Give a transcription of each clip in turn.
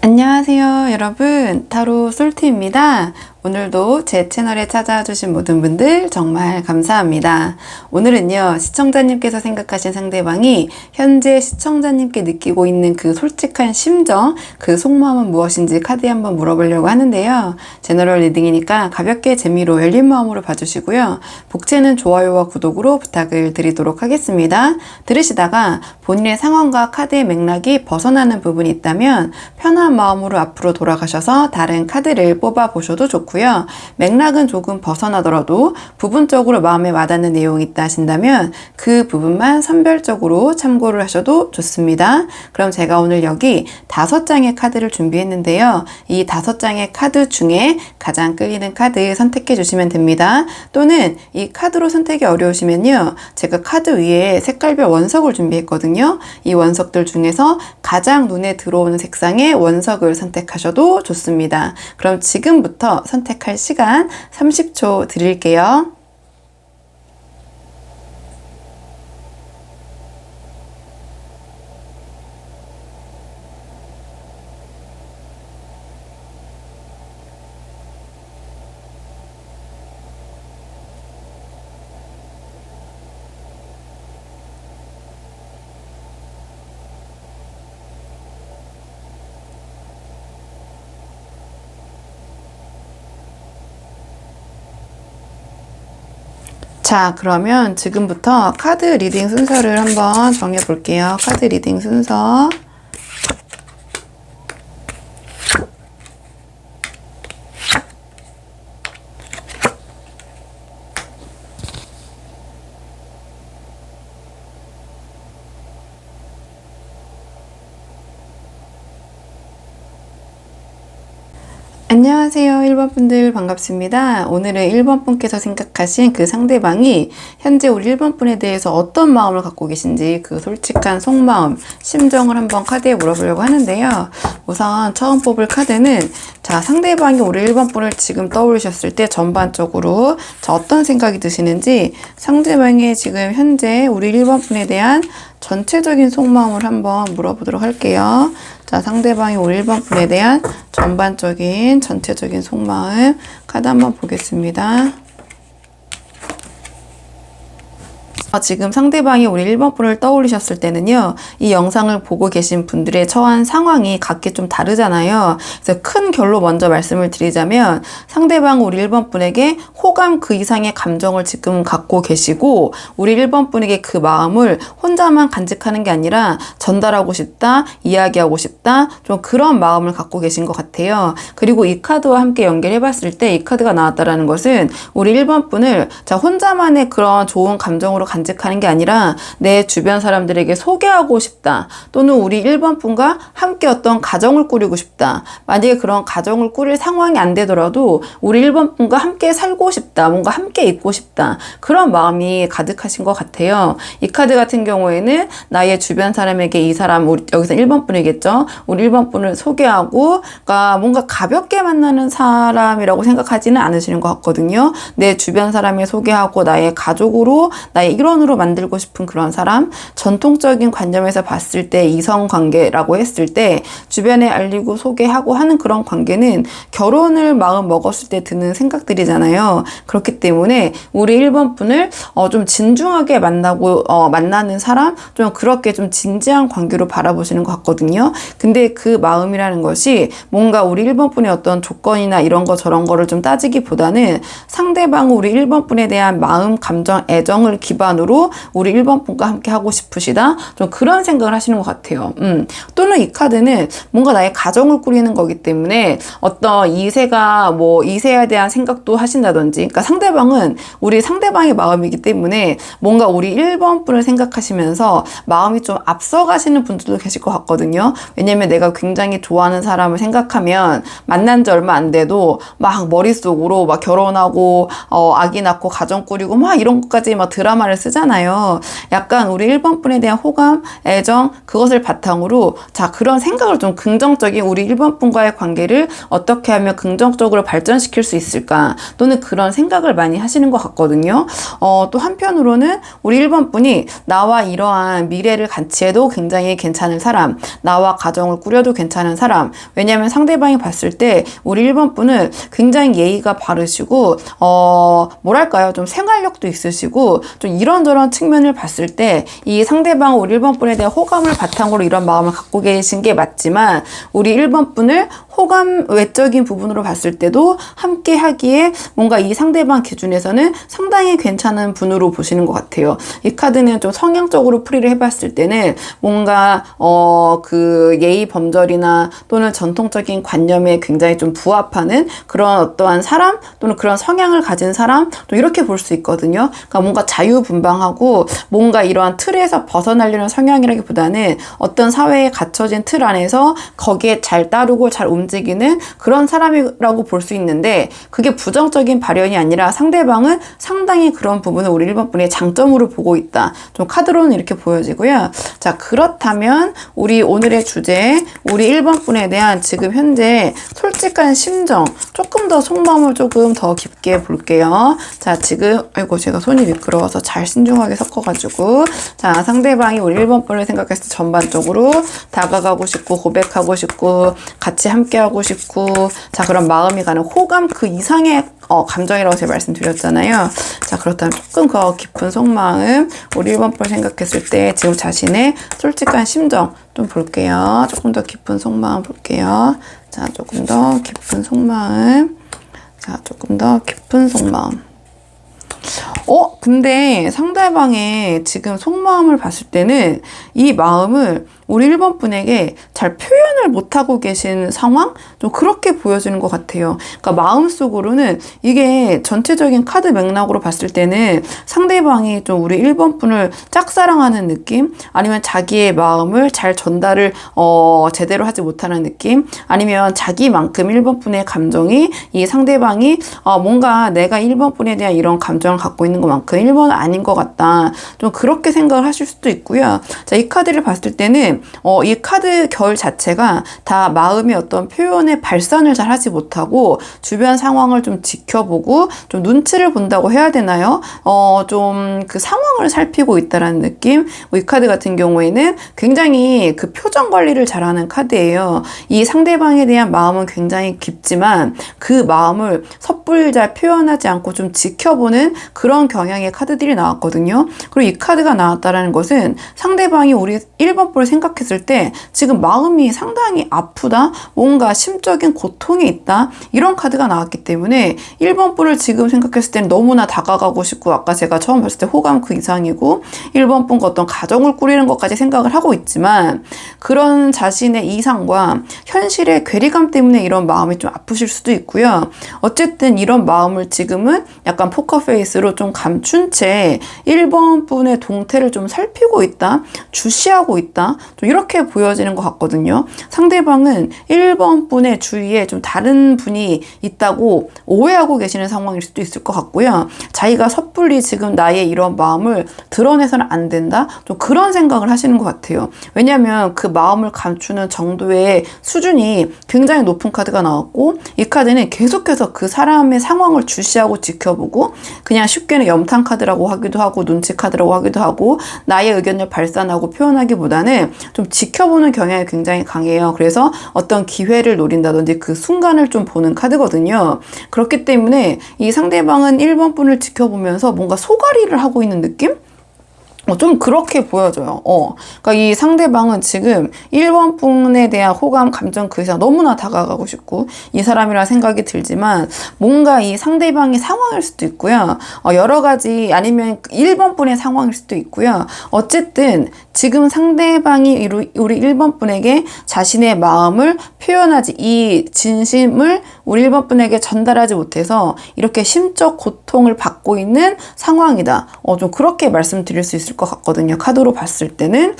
안녕하세요 여러분, 타로 솔티입니다. 오늘도 제 채널에 찾아주신 모든 분들 정말 감사합니다. 오늘은요, 시청자님께서 생각하신 상대방이 현재 시청자님께 느끼고 있는 그 솔직한 심정, 그 속마음은 무엇인지 카드에 한번 물어보려고 하는데요. 제너럴 리딩이니까 가볍게 재미로 열린 마음으로 봐주시고요. 복채는 좋아요와 구독으로 부탁을 드리도록 하겠습니다. 들으시다가 본인의 상황과 카드의 맥락이 벗어나는 부분이 있다면 편한 마음으로 앞으로 돌아가셔서 다른 카드를 뽑아보셔도 좋고요. 맥락은 조금 벗어나더라도 부분적으로 마음에 와닿는 내용이 있다 하신다면 그 부분만 선별적으로 참고를 하셔도 좋습니다. 그럼 제가 오늘 여기 5장의 카드를 준비했는데요. 이 5장의 카드 중에 가장 끌리는 카드 선택해 주시면 됩니다. 또는 이 카드로 선택이 어려우시면요, 제가 카드 위에 색깔별 원석을 준비했거든요. 이 원석들 중에서 가장 눈에 들어오는 색상의 원석을 선택하셔도 좋습니다. 그럼 지금부터 선택할 시간 30초 드릴게요. 자, 그러면 지금부터 카드 리딩 순서를 한번 정해 볼게요. 카드 리딩 순서. 안녕하세요 1번 분들 반갑습니다. 오늘은 1번 분께서 생각하신 그 상대방이 현재 우리 1번 분에 대해서 어떤 마음을 갖고 계신지 그 솔직한 속마음, 심정을 한번 카드에 물어보려고 하는데요. 우선 처음 뽑을 카드는, 자, 상대방이 우리 1번 분을 지금 떠올리셨을 때 전반적으로 어떤 생각이 드시는지, 상대방의 지금 현재 우리 1번 분에 대한 전체적인 속마음을 한번 물어보도록 할게요. 자, 상대방이 우리 1번 분에 대한 전반적인 전체적인 속마음 카드 한번 보겠습니다. 지금 상대방이 우리 1번 분을 떠올리셨을 때는요, 이 영상을 보고 계신 분들의 처한 상황이 각기 좀 다르잖아요. 그래서 큰 결로 먼저 말씀을 드리자면, 상대방 우리 1번 분에게 호감 그 이상의 감정을 지금 갖고 계시고, 우리 1번 분에게 그 마음을 혼자만 간직하는 게 아니라 전달하고 싶다, 이야기하고 싶다, 좀 그런 마음을 갖고 계신 것 같아요. 그리고 이 카드와 함께 연결해 봤을 때 이 카드가 나왔다라는 것은 우리 1번 분을 혼자만의 그런 좋은 감정으로 간직하는 게 아니라 내 주변 사람들에게 소개하고 싶다, 또는 우리 1번 분과 함께 어떤 가정을 꾸리고 싶다, 만약에 그런 가정을 꾸릴 상황이 안 되더라도 우리 1번 분과 함께 살고 싶다, 뭔가 함께 있고 싶다, 그런 마음이 가득하신 것 같아요. 이 카드 같은 경우에는 나의 주변 사람에게 이 사람, 우리 여기서 1번 분이겠죠, 우리 1번 분을 소개하고, 그러니까 뭔가 가볍게 만나는 사람이라고 생각하지는 않으시는 것 같거든요. 내 주변 사람에 소개하고 나의 가족으로, 나의 일원으로 만들고 싶은 그런 사람, 전통적인 관점에서 봤을 때 이성관계라고 했을 때 주변에 알리고 소개하고 하는 그런 관계는 결혼을 마음 먹었을 때 드는 생각들이잖아요. 그렇기 때문에 우리 1번 분을 좀 진중하게 만나는 사람, 좀 그렇게 좀 진지한 관계로 바라보시는 것 같거든요. 근데 그 마음이라는 것이 뭔가 우리 1번 분의 어떤 조건이나 이런 거 저런 거를 좀 따지기보다는 상대방 우리 1번 분에 대한 마음, 감정, 애정을 기반으로 우리 1번 분과 함께 하고 싶으시다, 좀 그런 생각을 하시는 것 같아요. 또는 이 카드는 뭔가 나의 가정을 꾸리는 거기 때문에 어떤 이세에 대한 생각도 하신다든지, 그러니까 상대방은 우리 상대방의 마음이기 때문에 뭔가 우리 1번 분을 생각하시면서 마음이 좀 앞서가시는 분들도 계실 것 같거든요. 왜냐면 내가 굉장히 좋아하는 사람을 생각하면 만난 지 얼마 안 돼도 막 머릿속으로 막 결혼하고 아기 낳고 가정 꾸리고 막 이런 것까지 막 드라마를 쓰 쓰잖아요. 약간 우리 1번 분에 대한 호감, 애정, 그것을 바탕으로 자, 그런 생각을 좀 긍정적인 우리 1번 분과의 관계를 어떻게 하면 긍정적으로 발전시킬 수 있을까? 또는 그런 생각을 많이 하시는 것 같거든요. 또 한편으로는 우리 1번 분이 나와 이러한 미래를 같이 해도 굉장히 괜찮은 사람, 나와 가정을 꾸려도 괜찮은 사람. 왜냐하면 상대방이 봤을 때 우리 1번 분은 굉장히 예의가 바르시고 뭐랄까요, 좀 생활력도 있으시고 좀 이런저런 측면을 봤을 때 이 상대방 우리 1번 분에 대한 호감을 바탕으로 이런 마음을 갖고 계신 게 맞지만 우리 1번 분을 호감 외적인 부분으로 봤을 때도 함께 하기에 뭔가 이 상대방 기준에서는 상당히 괜찮은 분으로 보시는 것 같아요. 이 카드는 좀 성향적으로 풀이를 해봤을 때는 뭔가 그 예의 범절이나 또는 전통적인 관념에 굉장히 좀 부합하는 그런 어떠한 사람 또는 그런 성향을 가진 사람 또 이렇게 볼 수 있거든요. 그러니까 뭔가 자유분방하고 뭔가 이러한 틀에서 벗어나려는 성향이라기보다는 어떤 사회에 갇혀진 틀 안에서 거기에 잘 따르고 잘 움직이는 그런 사람이라고 볼 수 있는데 그게 부정적인 발현이 아니라 상대방은 상당히 그런 부분을 우리 1번 분의 장점으로 보고 있다. 좀 카드로는 이렇게 보여지고요. 자, 그렇다면 우리 오늘의 주제, 우리 1번 분에 대한 지금 현재 솔직한 심정, 조금 더 속마음을 조금 더 깊게 볼게요. 자, 지금 아이고 제가 손이 미끄러워서 잘 신중하게 섞어가지고 자, 상대방이 우리 1번 분을 생각했을 때 전반적으로 다가가고 싶고 고백하고 싶고 같이 함께하고 싶고 자, 그런 마음이 가는 호감 그 이상의 감정이라고 제가 말씀드렸잖아요. 자, 그렇다면 조금 더 깊은 속마음 우리 1번 분 생각했을 때 지금 자신의 솔직한 심정 좀 볼게요. 조금 더 깊은 속마음 볼게요. 자, 조금 더 깊은 속마음. 자, 조금 더 깊은 속마음. 근데 상대방의 지금 속마음을 봤을 때는 이 마음을 우리 1번 분에게 잘 표현을 못하고 계신 상황? 좀 그렇게 보여지는 것 같아요. 그러니까 마음속으로는 이게 전체적인 카드 맥락으로 봤을 때는 상대방이 좀 우리 1번 분을 짝사랑하는 느낌? 아니면 자기의 마음을 잘 전달을 제대로 하지 못하는 느낌? 아니면 자기만큼 1번 분의 감정이 이 상대방이 뭔가 내가 1번 분에 대한 이런 감정을 갖고 있는 것만큼 1번은 아닌 것 같다. 좀 그렇게 생각을 하실 수도 있고요. 자, 이 카드를 봤을 때는 이 카드 결 자체가 다 마음의 어떤 표현의 발산을 잘 하지 못하고 주변 상황을 좀 지켜보고 좀 눈치를 본다고 해야 되나요? 좀 그 상황을 살피고 있다라는 느낌? 이 카드 같은 경우에는 굉장히 그 표정 관리를 잘하는 카드예요. 이 상대방에 대한 마음은 굉장히 깊지만 그 마음을 섣불리 잘 표현하지 않고 좀 지켜보는 그런 경향의 카드들이 나왔거든요. 그리고 이 카드가 나왔다라는 것은 상대방이 우리 1번 볼 생각했을 때 지금 마음이 상당히 아프다, 뭔가 심적인 고통이 있다, 이런 카드가 나왔기 때문에 1번 분을 지금 생각했을 때는 너무나 다가가고 싶고 아까 제가 처음 봤을 때 호감 그 이상이고 1번 분과 어떤 가정을 꾸리는 것까지 생각을 하고 있지만 그런 자신의 이상과 현실의 괴리감 때문에 이런 마음이 좀 아프실 수도 있고요. 어쨌든 이런 마음을 지금은 약간 포커페이스로 좀 감춘 채 1번 분의 동태를 좀 살피고 있다, 주시하고 있다, 좀 이렇게 보여지는 것 같거든요. 상대방은 1번 분의 주위에 좀 다른 분이 있다고 오해하고 계시는 상황일 수도 있을 것 같고요. 자기가 섣불리 지금 나의 이런 마음을 드러내서는 안 된다? 좀 그런 생각을 하시는 것 같아요. 왜냐하면 그 마음을 감추는 정도의 수준이 굉장히 높은 카드가 나왔고 이 카드는 계속해서 그 사람의 상황을 주시하고 지켜보고 그냥 쉽게는 염탄 카드라고 하기도 하고 눈치 카드라고 하기도 하고 나의 의견을 발산하고 표현하기보다는 좀 지켜보는 경향이 굉장히 강해요. 그래서 어떤 기회를 노린다든지 그 순간을 좀 보는 카드거든요. 그렇기 때문에 이 상대방은 1번 분을 지켜보면서 뭔가 소가리를 하고 있는 느낌? 좀 그렇게 보여져요. 그러니까 이 상대방은 지금 1번 분에 대한 호감, 감정 그 이상 너무나 다가가고 싶고 이 사람이라 생각이 들지만 뭔가 이 상대방의 상황일 수도 있고요. 여러 가지 아니면 1번 분의 상황일 수도 있고요. 어쨌든 지금 상대방이 우리 1번 분에게 자신의 마음을 표현하지 이 진심을 우리 1번 분에게 전달하지 못해서 이렇게 심적 고통을 받고 있는 상황이다. 좀 그렇게 말씀드릴 수 있을 것 같거든요. 카드로 봤을 때는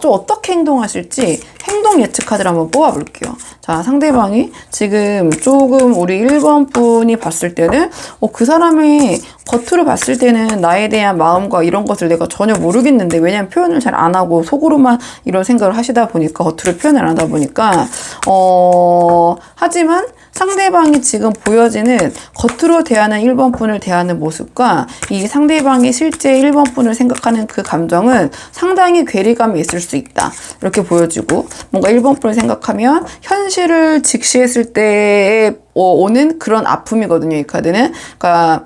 좀 어떻게 행동하실지 행동 예측 카드를 한번 뽑아볼게요. 자, 상대방이 지금 조금 우리 1번 분이 봤을 때는 그 사람의 겉으로 봤을 때는 나에 대한 마음과 이런 것을 내가 전혀 모르겠는데, 왜냐면 표현을 잘 안 하고 속으로만 이런 생각을 하시다 보니까, 겉으로 표현을 안 하다 보니까, 하지만 상대방이 지금 보여지는 겉으로 대하는 1번 분을 대하는 모습과 이 상대방이 실제 1번 분을 생각하는 그 감정은 상당히 괴리감이 있을 수 있다. 이렇게 보여지고, 뭔가 1번 분을 생각하면 현실을 직시했을 때에 오는 그런 아픔이거든요, 이 카드는. 그러니까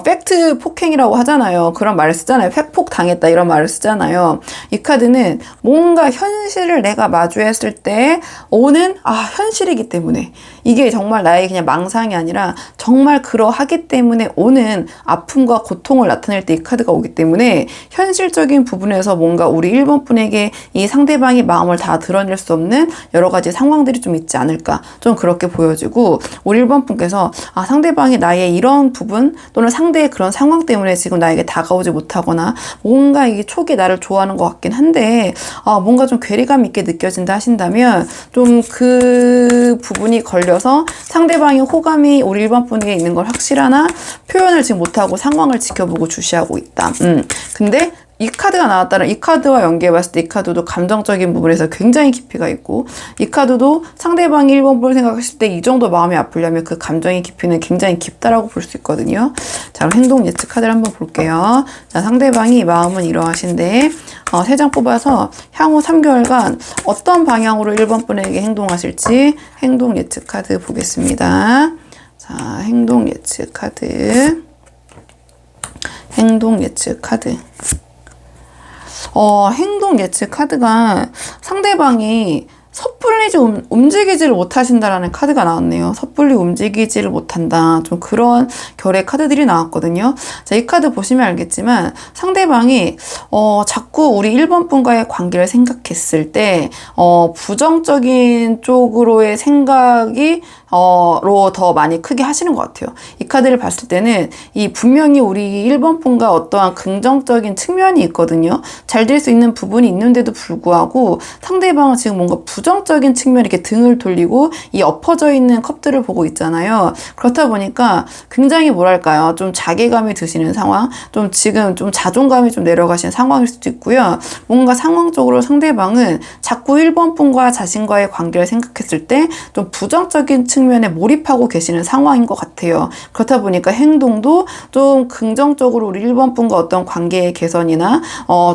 팩트 폭행이라고 하잖아요. 그런 말을 쓰잖아요. 팩폭 당했다 이런 말을 쓰잖아요. 이 카드는 뭔가 현실을 내가 마주했을 때 오는 현실이기 때문에, 이게 정말 나의 그냥 망상이 아니라 정말 그러하기 때문에 오는 아픔과 고통을 나타낼 때 이 카드가 오기 때문에, 현실적인 부분에서 뭔가 우리 1번 분에게 이 상대방의 마음을 다 드러낼 수 없는 여러 가지 상황들이 좀 있지 않을까, 좀 그렇게 보여지고, 우리 1번 분께서 상대방이 나의 이런 부분 또는 상대의 그런 상황 때문에 지금 나에게 다가오지 못하거나, 뭔가 이게 촉이 나를 좋아하는 것 같긴 한데 뭔가 좀 괴리감 있게 느껴진다 하신다면, 좀 그 부분이 걸려서 상대방의 호감이 우리 1번 분에게 있는 걸 확실하나 표현을 지금 못하고 상황을 지켜보고 주시하고 있다. 근데 이 카드가 나왔다는, 이 카드와 연계해봤을 때 이 카드도 감정적인 부분에서 굉장히 깊이가 있고, 이 카드도 상대방이 1번 분을 생각하실 때 이 정도 마음이 아프려면 그 감정의 깊이는 굉장히 깊다라고 볼 수 있거든요. 자, 그럼 행동 예측 카드를 한번 볼게요. 자, 상대방이 마음은 이러하신데 3장 뽑아서 향후 3개월간 어떤 방향으로 1번 분에게 행동하실지 행동 예측 카드 보겠습니다. 자, 행동 예측 카드. 행동 예측 카드. 행동 예측 카드가 상대방이 섣불리 움직이지를 못하신다라는 카드가 나왔네요. 섣불리 움직이지를 못한다. 좀 그런 결의 카드들이 나왔거든요. 자, 이 카드 보시면 알겠지만 상대방이 자꾸 우리 1번 분과의 관계를 생각했을 때 부정적인 쪽으로의 생각이 로 더 많이 크게 하시는 것 같아요. 이 카드를 봤을 때는 분명히 우리 1번 분과 어떠한 긍정적인 측면이 있거든요. 잘 될 수 있는 부분이 있는데도 불구하고 상대방은 지금 뭔가 부정적인 측면에 이렇게 등을 돌리고 이 엎어져 있는 컵들을 보고 있잖아요. 그렇다 보니까 굉장히 뭐랄까요, 좀 자괴감이 드시는 상황, 좀 지금 좀 자존감이 좀 내려가시는 상황일 수도 있고요. 뭔가 상황적으로 상대방은 자꾸 1번 분과 자신과의 관계를 생각했을 때 좀 부정적인 측면에 몰입하고 계시는 상황인 것 같아요. 그렇다 보니까 행동도 좀 긍정적으로 우리 1번 분과 어떤 관계의 개선이나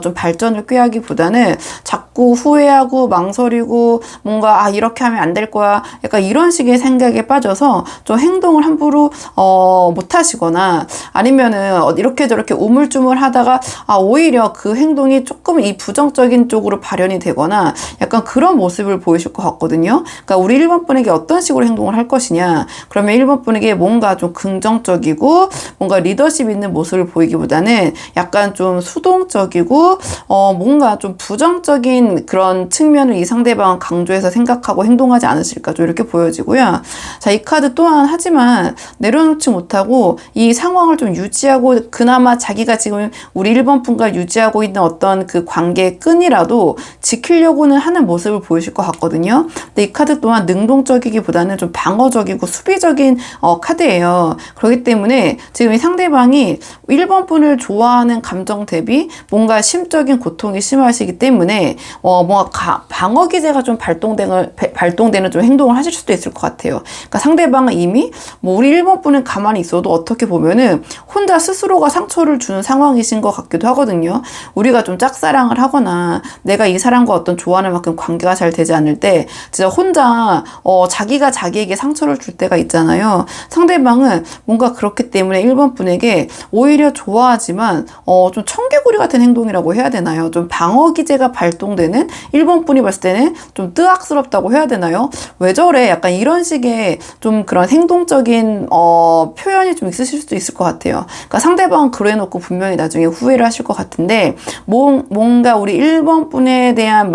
좀 발전을 꾀하기보다는 자꾸 후회하고 망설이고 뭔가 이렇게 하면 안 될 거야, 약간 이런 식의 생각에 빠져서 좀 행동을 함부로 못 하시거나, 아니면은 이렇게 저렇게 우물쭈물 하다가 오히려 그 행동이 조금 이 부정적인 쪽으로 발현이 되거나 약간 그런 모습을 보이실 것 같거든요. 그러니까 우리 1번 분에게 어떤 식으로 행동을 할 것이냐, 그러면 1번 분에게 뭔가 좀 긍정적이고 뭔가 리더십 있는 모습을 보이기보다는 약간 좀 수동적이고 뭔가 좀 부정적인 그런 측면을 이 상대방은 강조해서 생각하고 행동하지 않으실까, 좀 이렇게 보여지고요. 자, 이 카드 또한 하지만 내려놓지 못하고 이 상황을 좀 유지하고, 그나마 자기가 지금 우리 1번 분과 유지하고 있는 어떤 그 관계의 끈이라도 지키려고는 하는 모습을 보이실 것 같거든요. 근데 이 카드 또한 능동적이기보다는 좀 방어적이고 수비적인 카드예요. 그렇기 때문에 지금 이 상대방이 1번 분을 좋아하는 감정 대비 뭔가 심적인 고통이 심하시기 때문에 뭔가 방어 기제가 좀 발동되는 좀 행동을 하실 수도 있을 것 같아요. 그러니까 상대방은 이미 우리 1번 분은 가만히 있어도 어떻게 보면은 혼자 스스로가 상처를 주는 상황이신 것 같기도 하거든요. 우리가 좀 짝사랑을 하거나 내가 이 사람과 어떤 좋아하는 만큼 관계가 잘 되지 않을 때 진짜 혼자 자기가 자기에게 상처를 줄 때가 있잖아요. 상대방은 뭔가 그렇기 때문에 1번 분에게 오히려 좋아하지만 좀 청개구리 같은 행동이라고 해야 되나요? 좀 방어 기제가 발동되는 1번 분이 봤을 때는 좀 뜨악스럽다고 해야 되나요? 왜 저래? 약간 이런 식의 좀 그런 행동적인 표현이 좀 있으실 수도 있을 것 같아요. 그러니까 상대방은 그래놓고 분명히 나중에 후회를 하실 것 같은데, 뭔가 우리 1번 분에 대한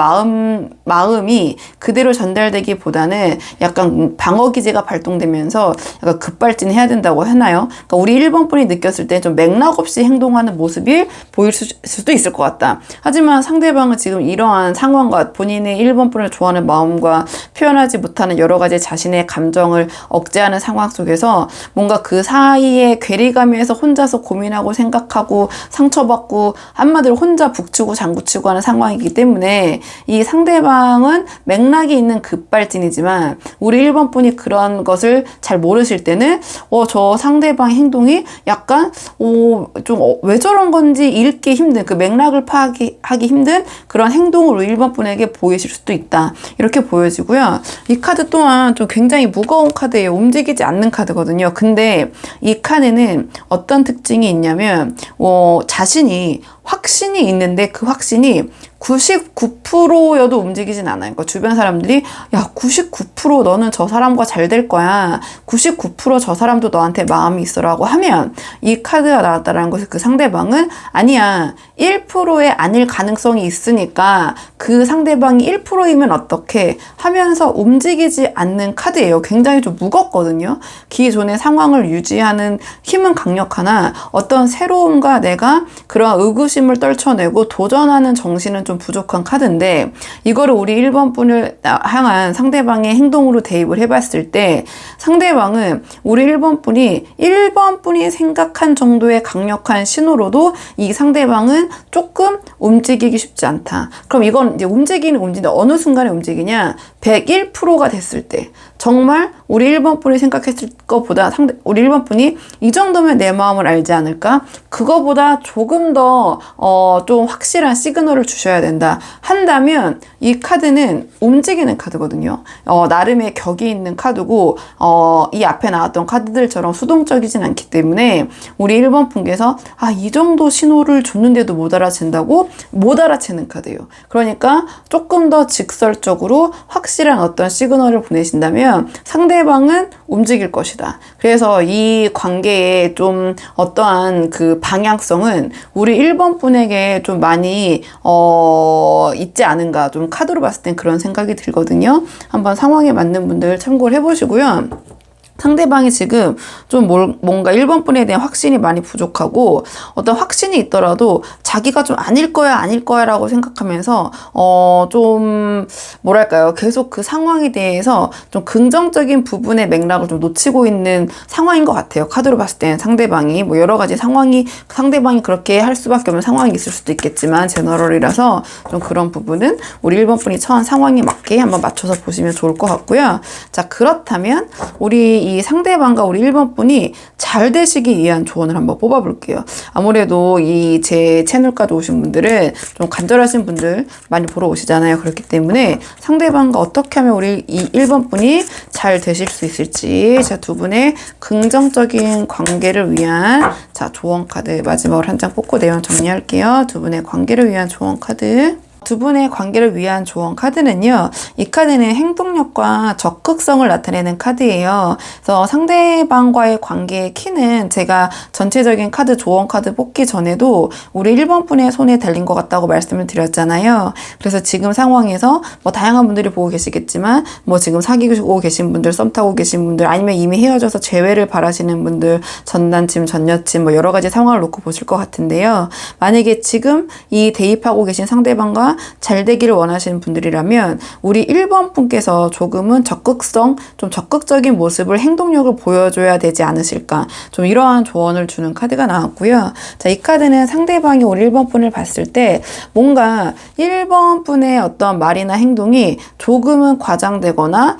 마음이 그대로 전달되기보다는 약간 방어 기제가 발동되면서 약간 급발진해야 된다고 하나요? 그러니까 우리 1번 분이 느꼈을 때 좀 맥락 없이 행동하는 모습이 보일 수도 있을 것 같다. 하지만 상대방은 지금 이러한 상황과 본인의 1번 분을 좋아하는 마음과 표현하지 못하는 여러 가지 자신의 감정을 억제하는 상황 속에서 뭔가 그 사이에 괴리감에서 혼자서 고민하고 생각하고 상처받고 한마디로 혼자 북치고 장구치고 하는 상황이기 때문에 이 상대방은 맥락이 있는 급발진이지만 우리 1번 분이 그런 것을 잘 모르실 때는 저 상대방의 행동이 약간 좀 왜 저런 건지 읽기 힘든 그 맥락을 파악하기 힘든 그런 행동으로 1번 분에게 보이실 수도 있다. 이렇게 보여지고요. 이 카드 또한 좀 굉장히 무거운 카드예요. 움직이지 않는 카드거든요. 근데 이 카드는 어떤 특징이 있냐면 자신이 확신이 있는데 그 확신이 99%여도 움직이진 않아요. 그러니까 주변 사람들이 야 99% 너는 저 사람과 잘 될 거야. 99% 저 사람도 너한테 마음이 있어라고 하면 이 카드가 나왔다라는 것이 그 상대방은 아니야 1%의 아닐 가능성이 있으니까 그 상대방이 1%이면 어떻게 하면서 움직이지 않는 카드예요. 굉장히 좀 무겁거든요. 기존의 상황을 유지하는 힘은 강력하나 어떤 새로움과 내가 그런 의구심을 떨쳐내고 도전하는 정신은 좀 부족한 카드인데 이거를 우리 1번 분을 향한 상대방의 행동으로 대입을 해봤을 때 상대방은 우리 1번 분이 생각한 정도의 강력한 신호로도 이 상대방은 조금 움직이기 쉽지 않다. 그럼 이건 이제 움직이는데 어느 순간에 움직이냐? 101%가 됐을 때 정말 우리 1번 분이 생각했을 것보다 우리 1번 분이 이 정도면 내 마음을 알지 않을까? 그거보다 조금 더 좀 확실한 시그널을 주셔야 된다 한다면 이 카드는 움직이는 카드거든요. 나름의 격이 있는 카드고 이 앞에 나왔던 카드들처럼 수동적이진 않기 때문에 우리 1번 분께서 이 정도 신호를 줬는데도 못 알아챈다고? 못 알아채는 카드예요. 그러니까 조금 더 직설적으로 확실한 어떤 시그널을 보내신다면 상대방은 움직일 것이다. 그래서 이 관계에 좀 어떠한 그 방향성은 우리 1번 분에게 좀 많이 있지 않은가, 좀 카드로 봤을 땐 그런 생각이 들거든요. 한번 상황에 맞는 분들 참고를 해보시고요. 상대방이 지금 좀 뭔가 1번 분에 대한 확신이 많이 부족하고 어떤 확신이 있더라도 자기가 좀 아닐 거야 라고 생각하면서 좀 뭐랄까요, 계속 그 상황에 대해서 좀 긍정적인 부분의 맥락을 좀 놓치고 있는 상황인 것 같아요. 카드로 봤을 때는 상대방이 뭐 여러 가지 상황이 상대방이 그렇게 할 수밖에 없는 상황이 있을 수도 있겠지만 제너럴이라서 좀 그런 부분은 우리 1번 분이 처한 상황에 맞게 한번 맞춰서 보시면 좋을 것 같고요. 자, 그렇다면 우리 이 상대방과 우리 1번 분이 잘 되시기 위한 조언을 한번 뽑아볼게요. 아무래도 이 제 채널까지 오신 분들은 좀 간절하신 분들 많이 보러 오시잖아요. 그렇기 때문에 상대방과 어떻게 하면 우리 이 1번 분이 잘 되실 수 있을지, 자, 두 분의 긍정적인 관계를 위한 조언 카드 마지막으로 한 장 뽑고 내용 정리할게요. 두 분의 관계를 위한 조언 카드. 두 분의 관계를 위한 조언 카드는요. 이 카드는 행동력과 적극성을 나타내는 카드예요. 그래서 상대방과의 관계의 키는 제가 전체적인 카드 조언 카드 뽑기 전에도 우리 1번 분의 손에 달린 것 같다고 말씀을 드렸잖아요. 그래서 지금 상황에서 뭐 다양한 분들이 보고 계시겠지만 뭐 지금 사귀고 계신 분들, 썸 타고 계신 분들, 아니면 이미 헤어져서 재회를 바라시는 분들, 전 남친, 전 여친 뭐 여러 가지 상황을 놓고 보실 것 같은데요. 만약에 지금 이 대입하고 계신 상대방과 잘 되기를 원하시는 분들이라면 우리 1번 분께서 조금은 좀 적극적인 모습을, 행동력을 보여줘야 되지 않으실까, 좀 이러한 조언을 주는 카드가 나왔고요. 자, 이 카드는 상대방이 우리 1번 분을 봤을 때 뭔가 1번 분의 어떤 말이나 행동이 조금은 과장되거나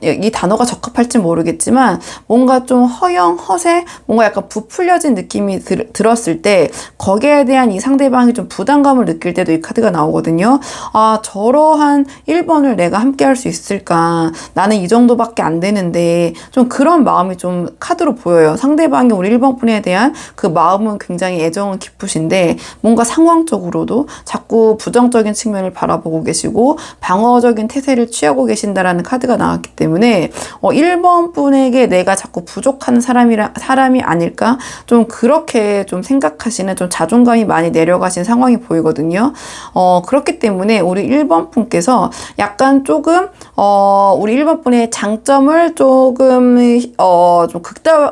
이 단어가 적합할지 모르겠지만 뭔가 좀 허세, 뭔가 약간 부풀려진 느낌이 들었을 때 거기에 대한 이 상대방이 좀 부담감을 느낄 때도 이 카드가 나오거든요. 저러한 1번을 내가 함께 할 수 있을까? 나는 이 정도밖에 안 되는데, 좀 그런 마음이 좀 카드로 보여요. 상대방이 우리 1번 분에 대한 그 마음은 굉장히 애정은 깊으신데 뭔가 상황적으로도 자꾸 부정적인 측면을 바라보고 계시고 방어적인 태세를 취하고 계신다라는 카드가 나왔기 때문에 1번 분에게 내가 자꾸 부족한 사람이 아닐까? 좀 그렇게 좀 생각하시는, 좀 자존감이 많이 내려가신 상황이 보이거든요. 그렇기 때문에 우리 1번 분께서 약간 조금 우리 1번 분의 장점을 조금 좀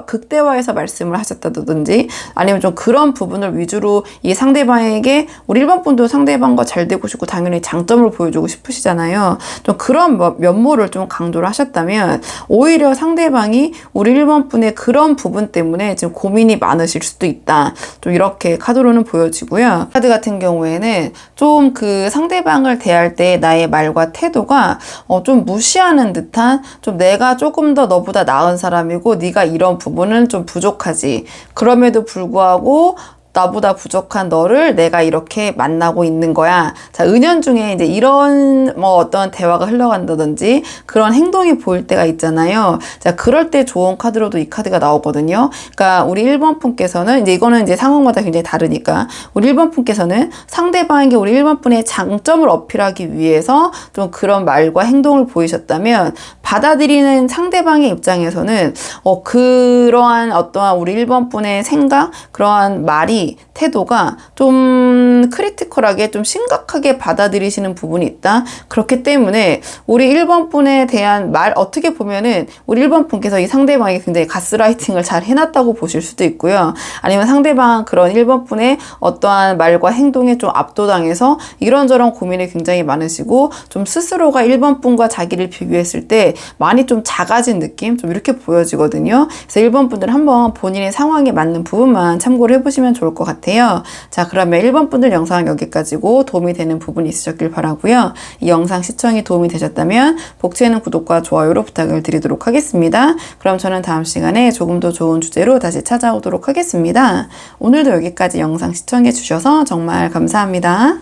극대화해서 말씀을 하셨다든지 아니면 좀 그런 부분을 위주로 이 상대방에게 우리 1번 분도 상대방과 잘 되고 싶고 당연히 장점을 보여주고 싶으시잖아요. 좀 그런 면모를 좀 강조를 하셨다면 오히려 상대방이 우리 1번 분의 그런 부분 때문에 지금 고민이 많으실 수도 있다. 좀 이렇게 카드로는 보여지고요. 카드 같은 경우에는 좀 그 상대방을 대할 때 나의 말과 태도가 좀 무시하는 듯한 좀 내가 조금 더 너보다 나은 사람이고 네가 이런 부분은 좀 부족하지. 그럼에도 불구하고 나보다 부족한 너를 내가 이렇게 만나고 있는 거야. 자, 은연중에 이제 이런 어떤 대화가 흘러간다든지 그런 행동이 보일 때가 있잖아요. 자, 그럴 때 좋은 카드로도 이 카드가 나오거든요. 그러니까 우리 1번 분께서는 이제 이거는 이제 상황마다 굉장히 다르니까 우리 1번 분께서는 상대방에게 우리 1번 분의 장점을 어필하기 위해서 좀 그런 말과 행동을 보이셨다면 받아들이는 상대방의 입장에서는 그러한 어떠한 우리 1번 분의 생각, 그러한 말이 태도가 좀 크리티컬하게 좀 심각하게 받아들이시는 부분이 있다. 그렇기 때문에 우리 1번 분에 대한 말 어떻게 보면은 우리 1번 분께서 이 상대방에게 굉장히 가스라이팅을 잘 해놨다고 보실 수도 있고요. 아니면 상대방 그런 1번 분의 어떠한 말과 행동에 좀 압도당해서 이런저런 고민이 굉장히 많으시고 좀 스스로가 1번 분과 자기를 비교했을 때 많이 좀 작아진 느낌 좀 이렇게 보여지거든요. 그래서 1번 분들은 한번 본인의 상황에 맞는 부분만 참고를 해보시면 좋을 것 같아요. 자, 그러면 1번 분들 영상 여기까지고 도움이 되는 부분이 있으셨길 바라고요. 이 영상 시청이 도움이 되셨다면 복채는 구독과 좋아요로 부탁을 드리도록 하겠습니다. 그럼 저는 다음 시간에 조금 더 좋은 주제로 다시 찾아오도록 하겠습니다. 오늘도 여기까지 영상 시청해 주셔서 정말 감사합니다.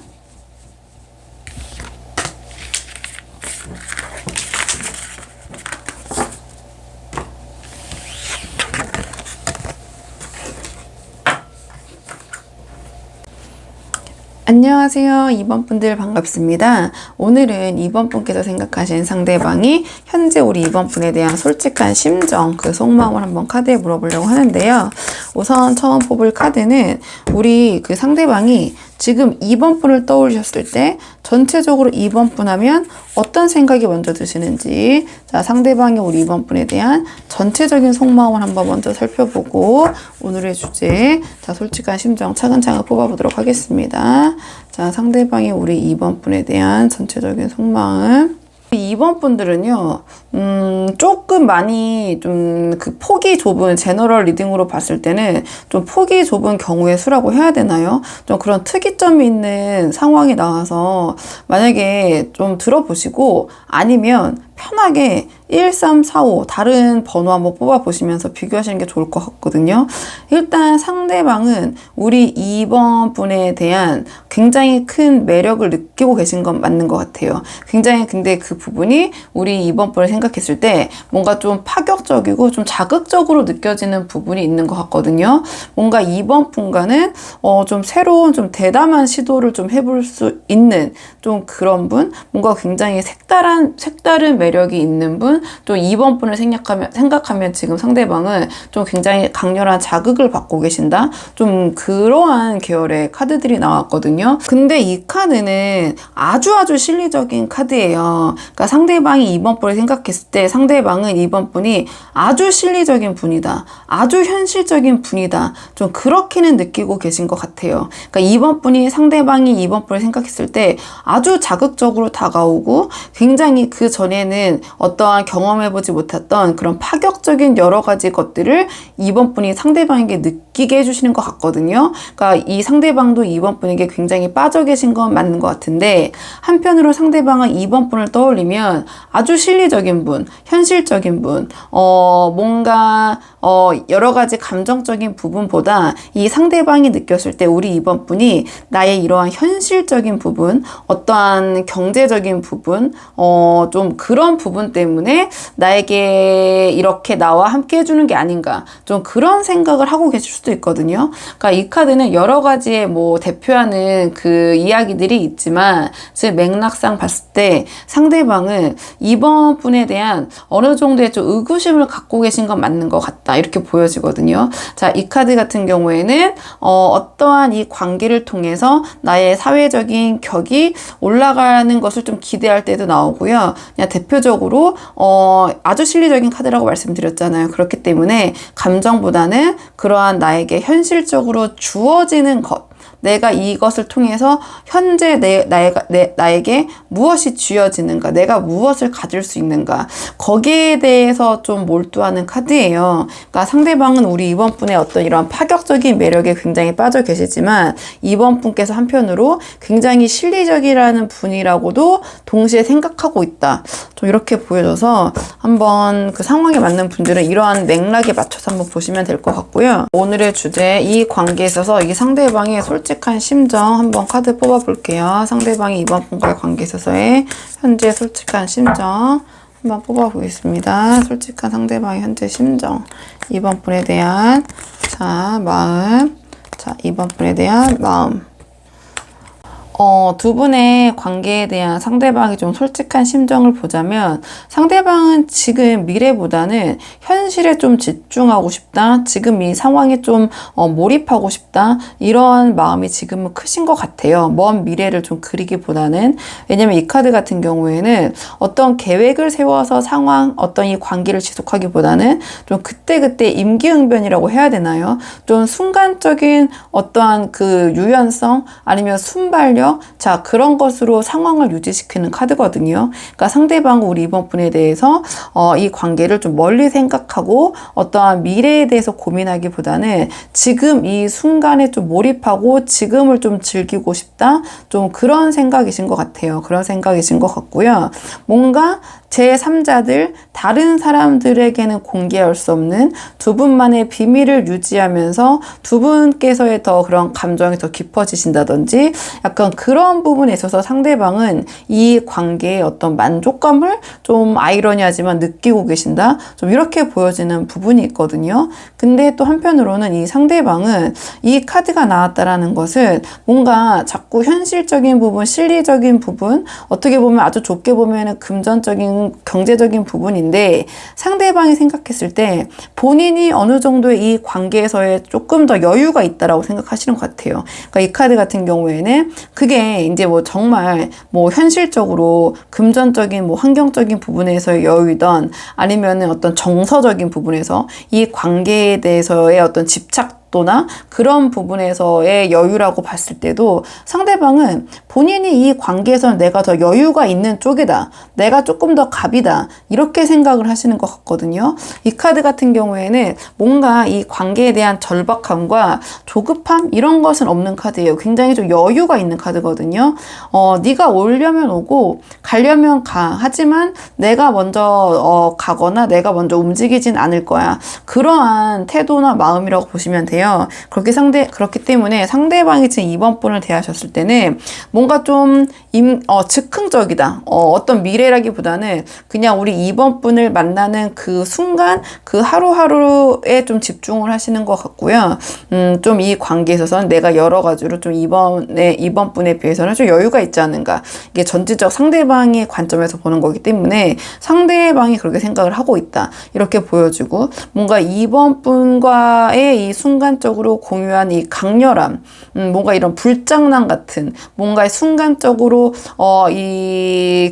안녕하세요. 2번 분들 반갑습니다. 오늘은 2번 분께서 생각하신 상대방이 현재 우리 2번 분에 대한 솔직한 심정, 그 속마음을 한번 카드에 물어보려고 하는데요. 우선 처음 뽑을 카드는 우리 그 상대방이 지금 2번 분을 떠올리셨을 때 전체적으로 2번 분 하면 어떤 생각이 먼저 드시는지, 자, 상대방이 우리 2번 분에 대한 전체적인 속마음을 한번 먼저 살펴보고 오늘의 주제, 자, 솔직한 심정 차근차근 뽑아보도록 하겠습니다. 자, 상대방이 우리 2번 분에 대한 전체적인 속마음. 2번 분들은요, 조금 많이 좀 그 폭이 좁은 제너럴 리딩으로 봤을 때는 좀 폭이 좁은 경우의 수라고 해야 되나요? 좀 그런 특이점이 있는 상황이 나와서 만약에 좀 들어보시고 아니면 편하게 1, 3, 4, 5 다른 번호 한번 뽑아보시면서 비교하시는 게 좋을 것 같거든요. 일단 상대방은 우리 2번 분에 대한 굉장히 큰 매력을 느끼고 계신 건 맞는 것 같아요. 굉장히 근데 그 부분이 우리 2번 분을 생각했을 때 뭔가 좀 파격적이고 좀 자극적으로 느껴지는 부분이 있는 것 같거든요. 뭔가 2번 분과는 좀 새로운 좀 대담한 시도를 좀 해볼 수 있는 좀 그런 분, 뭔가 굉장히 색다른 매력이 있는 분, 또 2번 분을 생각하면 지금 상대방은 좀 굉장히 강렬한 자극을 받고 계신다? 좀 그러한 계열의 카드들이 나왔거든요. 근데 이 카드는 아주 실리적인 카드예요. 그러니까 상대방이 2번 분을 생각했을 때 상대방은 2번 분이 아주 실리적인 분이다. 아주 현실적인 분이다. 좀 그렇게는 느끼고 계신 것 같아요. 그러니까 2번 분이 상대방이 2번 분을 생각했을 때 아주 자극적으로 다가오고 굉장히 그 전에는 어떠한 경험해보지 못했던 그런 파격적인 여러 가지 것들을 2번 분이 상대방에게 느끼게 해주시는 것 같거든요. 그러니까 이 상대방도 2번 분에게 굉장히 빠져 계신 건 맞는 것 같은데 한편으로 상대방은 2번 분을 떠올리면 아주 실리적인 분, 현실적인 분, 뭔가 여러 가지 감정적인 부분보다 이 상대방이 느꼈을 때 우리 2번 분이 나의 이러한 현실적인 부분, 어떠한 경제적인 부분, 좀 그런 부분 때문에 때문에 나에게 이렇게 나와 함께 해주는 게 아닌가, 좀 그런 생각을 하고 계실 수도 있거든요. 그러니까 이 카드는 여러 가지의 뭐 대표하는 그 이야기들이 있지만, 즉 맥락상 봤을 때 상대방은 이번 분에 대한 어느 정도의 좀 의구심을 갖고 계신 건 맞는 것 같다, 이렇게 보여지거든요. 자, 이 카드 같은 경우에는 어떠한 이 관계를 통해서 나의 사회적인 격이 올라가는 것을 좀 기대할 때도 나오고요. 그냥 대표적으로 아주 실리적인 카드라고 말씀드렸잖아요. 그렇기 때문에 감정보다는 그러한 나에게 현실적으로 주어지는 것, 내가 이것을 통해서 현재 나에게 무엇이 쥐어지는가, 내가 무엇을 가질 수 있는가, 거기에 대해서 좀 몰두하는 카드예요. 그러니까 상대방은 우리 이번 분의 어떤 이런 파격적인 매력에 굉장히 빠져 계시지만, 이번 분께서 한편으로 굉장히 실리적이라는 분이라고도 동시에 생각하고 있다, 좀 이렇게 보여져서 한번 그 상황에 맞는 분들은 이러한 맥락에 맞춰서 한번 보시면 될 것 같고요. 오늘의 주제, 이 관계에 있어서 이 상대방의 솔직한 심정 한번 카드 뽑아 볼게요. 상대방이 이번 분과의 관계에 있어서의 현재 솔직한 심정 한번 뽑아 보겠습니다. 솔직한 상대방의 현재 심정, 이번 분에 대한 마음, 이번 분에 대한 마음. 두 분의 관계에 대한 상대방이 좀 솔직한 심정을 보자면, 상대방은 지금 미래보다는 현실에 좀 집중하고 싶다, 지금 이 상황에 좀 몰입하고 싶다, 이런 마음이 지금은 크신 것 같아요. 먼 미래를 좀 그리기보다는. 왜냐면 이 카드 같은 경우에는 어떤 계획을 세워서 어떤 이 관계를 지속하기보다는 좀 그때그때 임기응변이라고 해야 되나요? 좀 순간적인 어떠한 그 유연성, 아니면 순발력, 자, 그런 것으로 상황을 유지시키는 카드거든요. 그러니까 상대방은 우리 이번 분에 대해서 이 관계를 좀 멀리 생각하고 어떠한 미래에 대해서 고민하기보다는 지금 이 순간에 좀 몰입하고 지금을 좀 즐기고 싶다, 좀 그런 생각이신 것 같아요. 그런 생각이신 것 같고요. 뭔가 제3자들, 다른 사람들에게는 공개할 수 없는 두 분만의 비밀을 유지하면서 두 분께서의 더 그런 감정이 더 깊어지신다든지, 약간 그런 부분에 있어서 상대방은 이 관계의 어떤 만족감을 좀 아이러니하지만 느끼고 계신다, 좀 이렇게 보여지는 부분이 있거든요. 근데 또 한편으로는 이 상대방은 이 카드가 나왔다라는 것은 뭔가 자꾸 현실적인 부분, 실리적인 부분, 어떻게 보면 아주 좁게 보면은 금전적인 경제적인 부분인데, 상대방이 생각했을 때 본인이 어느 정도의 이 관계에서의 조금 더 여유가 있다라고 생각하시는 것 같아요. 그러니까 이 카드 같은 경우에는 그게 이제 뭐 정말 뭐 현실적으로 금전적인 뭐 환경적인 부분에서의 여유든, 아니면은 어떤 정서적인 부분에서 이 관계에 대해서의 어떤 집착 도나 그런 부분에서의 여유라고 봤을 때도, 상대방은 본인이 이 관계에서는 내가 더 여유가 있는 쪽이다, 내가 조금 더 갑이다, 이렇게 생각을 하시는 것 같거든요. 이 카드 같은 경우에는 뭔가 이 관계에 대한 절박함과 조급함, 이런 것은 없는 카드예요. 굉장히 좀 여유가 있는 카드거든요. 네가 오려면 오고 가려면 가, 하지만 내가 먼저 가거나 내가 먼저 움직이진 않을 거야, 그러한 태도나 마음이라고 보시면 돼요. 그렇기 때문에 상대방이 지금 이번 분을 대하셨을 때는 뭔가 좀 즉흥적이다. 어떤 미래라기보다는 그냥 우리 이번 분을 만나는 그 순간, 그 하루하루에 좀 집중을 하시는 것 같고요. 좀 이 관계에 있어서는 내가 여러 가지로 좀 이번 분에 비해서는 좀 여유가 있지 않은가. 이게 전체적 상대방의 관점에서 보는 거기 때문에 상대방이 그렇게 생각을 하고 있다, 이렇게 보여주고, 뭔가 이번 분과의 이 순간적으로 공유한 이 강렬함, 뭔가 이런 불장난 같은, 뭔가 순간적으로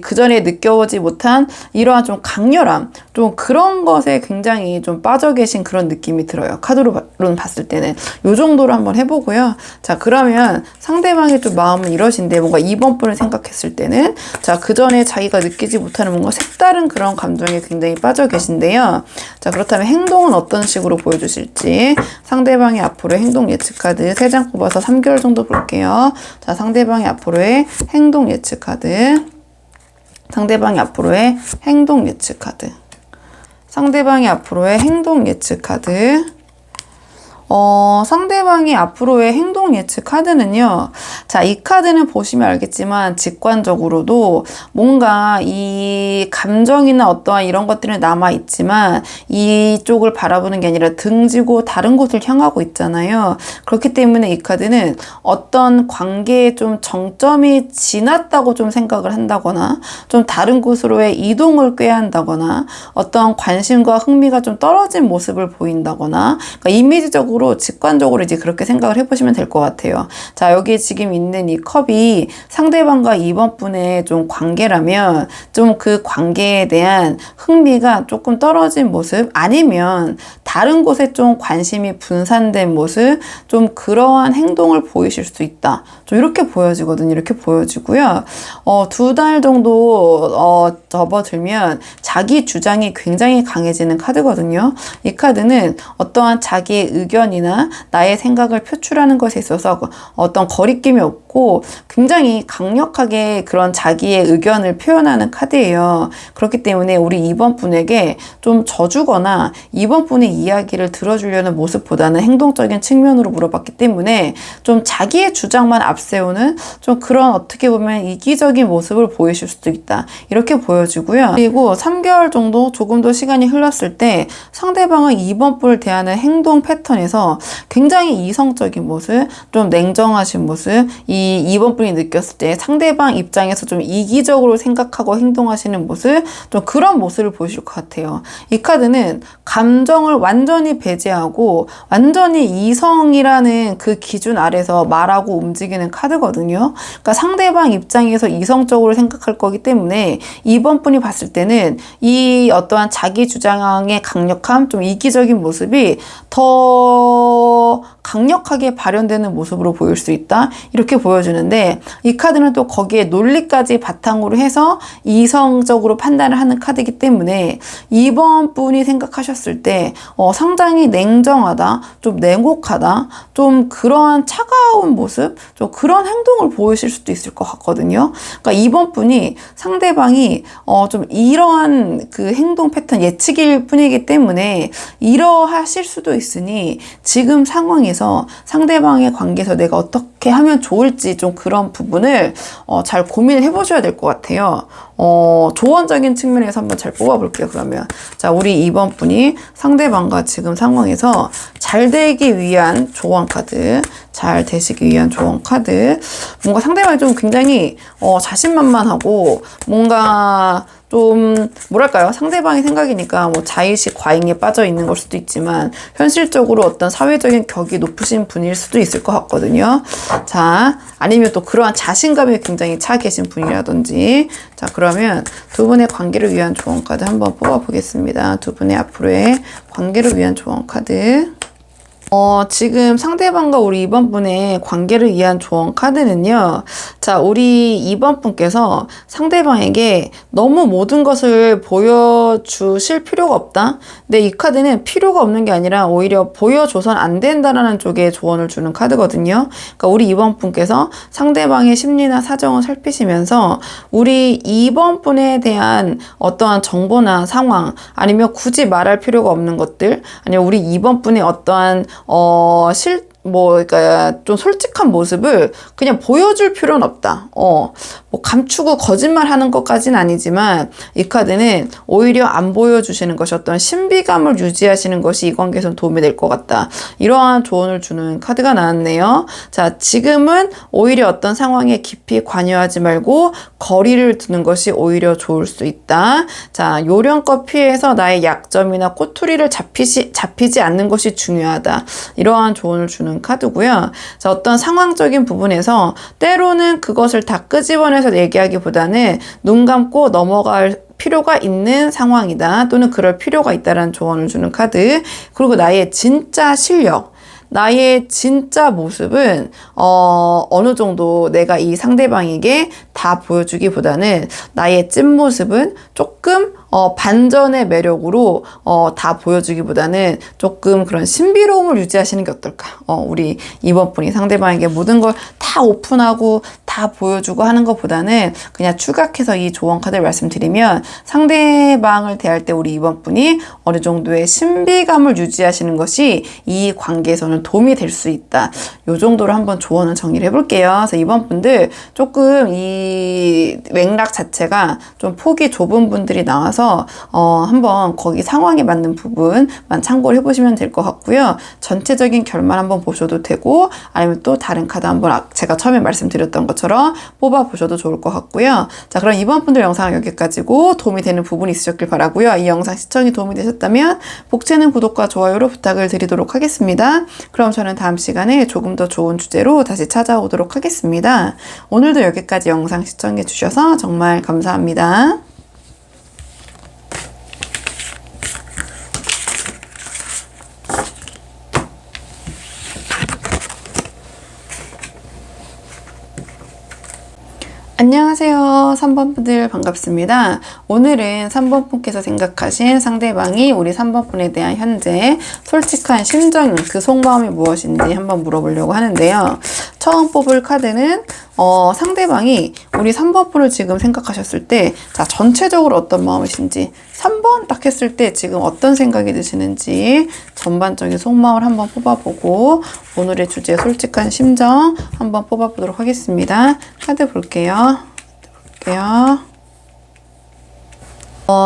그전에 느껴보지 못한 이러한 좀 강렬함, 좀 그런 것에 굉장히 좀 빠져 계신 그런 느낌이 들어요. 카드로는 봤을 때는 요 정도로 한번 해보고요. 자, 그러면 상대방의 좀 마음은 이러신데, 뭔가 이번 분을 생각했을 때는 자, 그전에 자기가 느끼지 못하는 뭔가 색다른 그런 감정에 굉장히 빠져 계신데요. 자, 그렇다면 행동은 어떤 식으로 보여주실지, 상대방의 앞으로의 행동 예측 카드 3장 뽑아서 3개월 정도 볼게요. 자, 상대방의 앞으로의 행동 예측 카드, 상대방의 앞으로의 행동 예측 카드, 상대방의 앞으로의 행동 예측 카드. 상대방이 앞으로의 행동 예측 카드는요. 자, 이 카드는 보시면 알겠지만 직관적으로도 뭔가 이 감정이나 어떠한 이런 것들은 남아있지만 이쪽을 바라보는 게 아니라 등지고 다른 곳을 향하고 있잖아요. 그렇기 때문에 이 카드는 어떤 관계에 좀 정점이 지났다고 좀 생각을 한다거나 좀 다른 곳으로의 이동을 꾀야 한다거나 어떤 관심과 흥미가 좀 떨어진 모습을 보인다거나 그러니까 이미지적으로 직관적으로 이제 그렇게 생각을 해보시면 될 것 같아요. 자, 여기 지금 있는 이 컵이 상대방과 이번 분의 좀 관계라면 좀 그 관계에 대한 흥미가 조금 떨어진 모습 아니면 다른 곳에 좀 관심이 분산된 모습 좀 그러한 행동을 보이실 수 있다. 좀 이렇게 보여지거든요. 이렇게 보여지고요. 2달 정도 접어들면 자기 주장이 굉장히 강해지는 카드거든요. 이 카드는 어떠한 자기의 의견이나 나의 생각을 표출하는 것에 있어서 어떤 거리낌이 없고 굉장히 강력하게 그런 자기의 의견을 표현하는 카드예요. 그렇기 때문에 우리 이번 분에게 좀 져주거나 이번 분의 이야기를 들어주려는 모습보다는 행동적인 측면으로 물어봤기 때문에 좀 자기의 주장만 앞세우는 좀 그런 어떻게 보면 이기적인 모습을 보이실 수도 있다. 이렇게 보여지고요. 그리고 3개월 정도 조금 더 시간이 흘렀을 때 상대방은 이번 분을 대하는 행동 패턴에서 굉장히 이성적인 모습, 좀 냉정하신 모습, 이번 분이 느꼈을 때 상대방 입장에서 좀 이기적으로 생각하고 행동하시는 모습, 좀 그런 모습을 보실 것 같아요. 이 카드는 감정을 완전히 배제하고 완전히 이성이라는 그 기준 아래서 말하고 움직이는 카드거든요. 그러니까 상대방 입장에서 이성적으로 생각할 거기 때문에 이번 분이 봤을 때는 이 어떠한 자기 주장의 강력함, 좀 이기적인 모습이 더 강력하게 발현되는 모습으로 보일 수 있다. 이렇게 보여주는데 이 카드는 또 거기에 논리까지 바탕으로 해서 이성적으로 판단을 하는 카드이기 때문에 이번 분이 생각하셨을 때 상당히 냉정하다, 좀 냉혹하다, 좀 그러한 차가운 모습, 좀 그런 행동을 보이실 수도 있을 것 같거든요. 그러니까 이번 분이 상대방이 좀 이러한 그 행동 패턴 예측일 뿐이기 때문에 이러하실 수도 있으니 지금 상황에서 상대방의 관계에서 내가 어떻게 하면 좋을지 좀 그런 부분을 잘 고민을 해보셔야 될 것 같아요. 조언적인 측면에서 한번 잘 뽑아볼게요. 그러면 자, 우리 이번 분이 상대방과 지금 상황에서 잘 되기 위한 조언 카드, 잘 되시기 위한 조언 카드. 뭔가 상대방이 좀 굉장히 자신만만하고 뭔가 좀 뭐랄까요, 상대방의 생각이니까 뭐 자의식 과잉에 빠져 있는 걸 수도 있지만 현실적으로 어떤 사회적인 격이 높으신 분일 수도 있을 것 같거든요. 자, 아니면 또 그러한 자신감이 굉장히 차 계신 분이라든지. 자, 그러면 두 분의 관계를 위한 조언 카드 한번 뽑아보겠습니다. 두 분의 앞으로의 관계를 위한 조언 카드. 지금 상대방과 우리 이번 분의 관계를 위한 조언 카드는요. 자, 우리 이번 분께서 상대방에게 너무 모든 것을 보여주실 필요가 없다. 근데 이 카드는 필요가 없는 게 아니라 오히려 보여줘선 안 된다라는 쪽에 조언을 주는 카드거든요. 그러니까 우리 이번 분께서 상대방의 심리나 사정을 살피시면서 우리 이번 분에 대한 어떠한 정보나 상황 아니면 굳이 말할 필요가 없는 것들 아니면 우리 이번 분의 어떠한 그러니까 좀 솔직한 모습을 그냥 보여줄 필요는 없다. 뭐 감추고 거짓말 하는 것까지는 아니지만 이 카드는 오히려 안 보여주시는 것이 어떤 신비감을 유지하시는 것이 이 관계에선 도움이 될 것 같다. 이러한 조언을 주는 카드가 나왔네요. 자, 지금은 오히려 어떤 상황에 깊이 관여하지 말고 거리를 두는 것이 오히려 좋을 수 있다. 자, 요령껏 피해서 나의 약점이나 꼬투리를 잡히지 않는 것이 중요하다. 이러한 조언을 주는 카드고요. 자, 어떤 상황적인 부분에서 때로는 그것을 다 끄집어내서 얘기하기보다는 눈 감고 넘어갈 필요가 있는 상황이다. 또는 그럴 필요가 있다라는 조언을 주는 카드. 그리고 나의 진짜 실력. 나의 진짜 모습은 어느 정도 내가 이 상대방에게 다 보여주기보다는 나의 찐모습은 조금 반전의 매력으로 다 보여주기보다는 조금 그런 신비로움을 유지하시는 게 어떨까? 우리 이번 분이 상대방에게 모든 걸 다 오픈하고 다 보여주고 하는 것보다는 그냥 추각해서 이 조언 카드를 말씀드리면, 상대방을 대할 때 우리 이번 분이 어느 정도의 신비감을 유지하시는 것이 이 관계에서는 도움이 될 수 있다. 요 정도로 한번 조언을 정리를 해볼게요. 그래서 이번 분들 조금 이 맥락 자체가 좀 폭이 좁은 분들이 나와서 한번 거기 상황에 맞는 부분만 참고를 해보시면 될 것 같고요. 전체적인 결말 한번 보셔도 되고, 아니면 또 다른 카드 한번 제가 처음에 말씀드렸던 것처럼 뽑아 보셔도 좋을 것 같고요. 자, 그럼 이번 분들 영상은 여기까지고, 도움이 되는 부분이 있으셨길 바라고요. 이 영상 시청이 도움이 되셨다면 복채는 구독과 좋아요로 부탁을 드리도록 하겠습니다. 그럼 저는 다음 시간에 조금 더 좋은 주제로 다시 찾아오도록 하겠습니다. 오늘도 여기까지 영상 시청해 주셔서 정말 감사합니다. 안녕하세요. 3번 분들 반갑습니다. 오늘은 3번 분께서 생각하신 상대방이 우리 3번 분에 대한 현재 솔직한 심정, 그 속마음이 무엇인지 한번 물어보려고 하는데요. 처음 뽑을 카드는 상대방이 우리 3번 분을 지금 생각하셨을 때, 자, 전체적으로 어떤 마음이신지, 3번 딱 했을 때 지금 어떤 생각이 드시는지 전반적인 속마음을 한번 뽑아보고, 오늘의 주제 솔직한 심정 한번 뽑아보도록 하겠습니다. 카드 볼게요.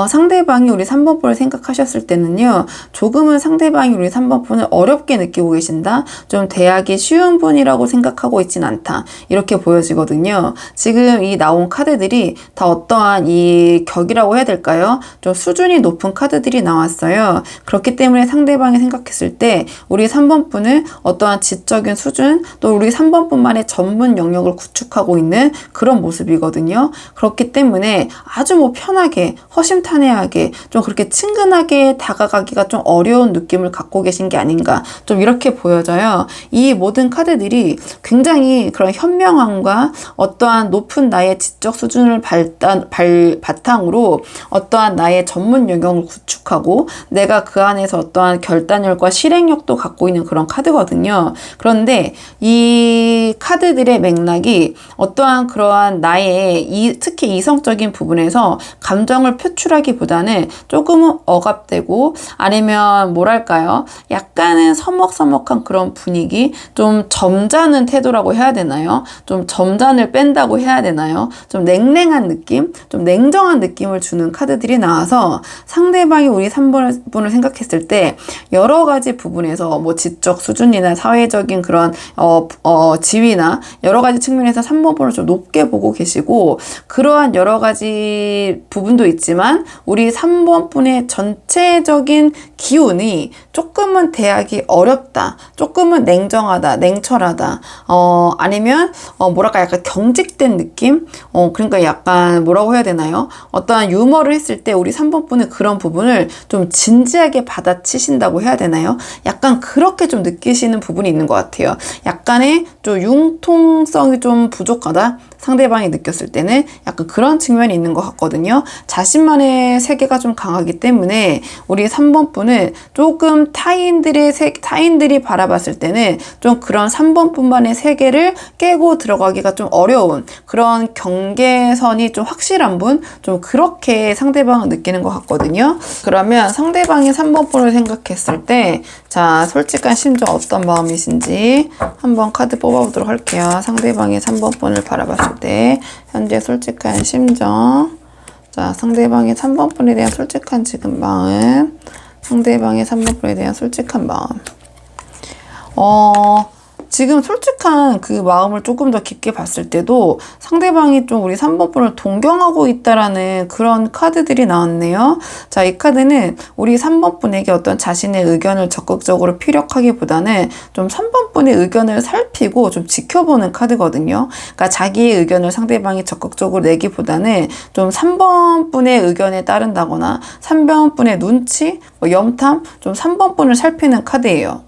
상대방이 우리 3번 분을 생각하셨을 때는요, 조금은 상대방이 우리 3번 분을 어렵게 느끼고 계신다? 좀 대하기 쉬운 분이라고 생각하고 있진 않다. 이렇게 보여지거든요. 지금 이 나온 카드들이 다 어떠한 이 격이라고 해야 될까요? 좀 수준이 높은 카드들이 나왔어요. 그렇기 때문에 상대방이 생각했을 때 우리 3번 분은 어떠한 지적인 수준, 또 우리 3번 분만의 전문 영역을 구축하고 있는 그런 모습이거든요. 그렇기 때문에 아주 편하게, 허심탄회하게, 좀 그렇게 친근하게 다가가기가 좀 어려운 느낌을 갖고 계신 게 아닌가, 좀 이렇게 보여져요. 이 모든 카드들이 굉장히 그런 현명함과 어떠한 높은 나의 지적 수준을 바탕으로 어떠한 나의 전문 영역을 구축하고 내가 그 안에서 어떠한 결단력과 실행력도 갖고 있는 그런 카드거든요. 그런데 이 카드들의 맥락이 어떠한 그러한 나의 특히 이성적인 부분에서 감정을 표출하기보다는 조금은 억압되고, 아니면 뭐랄까요, 약간은 서먹서먹한 그런 분위기, 좀 점잖은 태도라고 해야 되나요? 좀 점잔을 뺀다고 해야 되나요? 좀 냉랭한 느낌, 좀 냉정한 느낌을 주는 카드들이 나와서, 상대방이 우리 3번 분을 생각했을 때 여러 가지 부분에서 지적 수준이나 사회적인 그런 지위나 여러 가지 측면에서 3번 분을 좀 높게 보고 계시고, 그러한 여러 가지 부분도 있지만 우리 3번 분의 전체적인 기운이 조금은 대하기 어렵다, 조금은 냉정하다, 냉철하다, 아니면 뭐랄까 약간 경직된 느낌? 그러니까 약간 뭐라고 해야 되나요? 어떠한 유머를 했을 때 우리 3번 분은 그런 부분을 좀 진지하게 받아치신다고 해야 되나요? 약간 그렇게 좀 느끼시는 부분이 있는 것 같아요. 약간의 좀 융통성이 좀 부족하다? 상대방이 느꼈을 때는 약간 그런 측면이 있는 것 같거든요. 자신만의 세계가 좀 강하기 때문에 우리 3번 분은 조금 타인들이 바라봤을 때는 좀 그런 3번 분만의 세계를 깨고 들어가기가 좀 어려운 그런 경계선이 좀 확실한 분, 좀 그렇게 상대방을 느끼는 것 같거든요. 그러면 상대방이 3번 분을 생각했을 때, 자, 솔직한 심정 어떤 마음이신지 한번 카드 뽑아보도록 할게요. 상대방이 3번 분을 바라봤을 때 현재 솔직한 심정. 자, 상대방의 3번 분에 대한 솔직한 지금 마음, 상대방의 3번 분에 대한 솔직한 마음. 지금 솔직한 그 마음을 조금 더 깊게 봤을 때도 상대방이 좀 우리 3번 분을 동경하고 있다라는 그런 카드들이 나왔네요. 자, 이 카드는 우리 3번 분에게 어떤 자신의 의견을 적극적으로 피력하기보다는 좀 3번 분의 의견을 살피고 좀 지켜보는 카드거든요. 그러니까 자기의 의견을 상대방이 적극적으로 내기보다는 좀 3번 분의 의견에 따른다거나 3번 분의 눈치, 뭐 염탐, 좀 3번 분을 살피는 카드예요.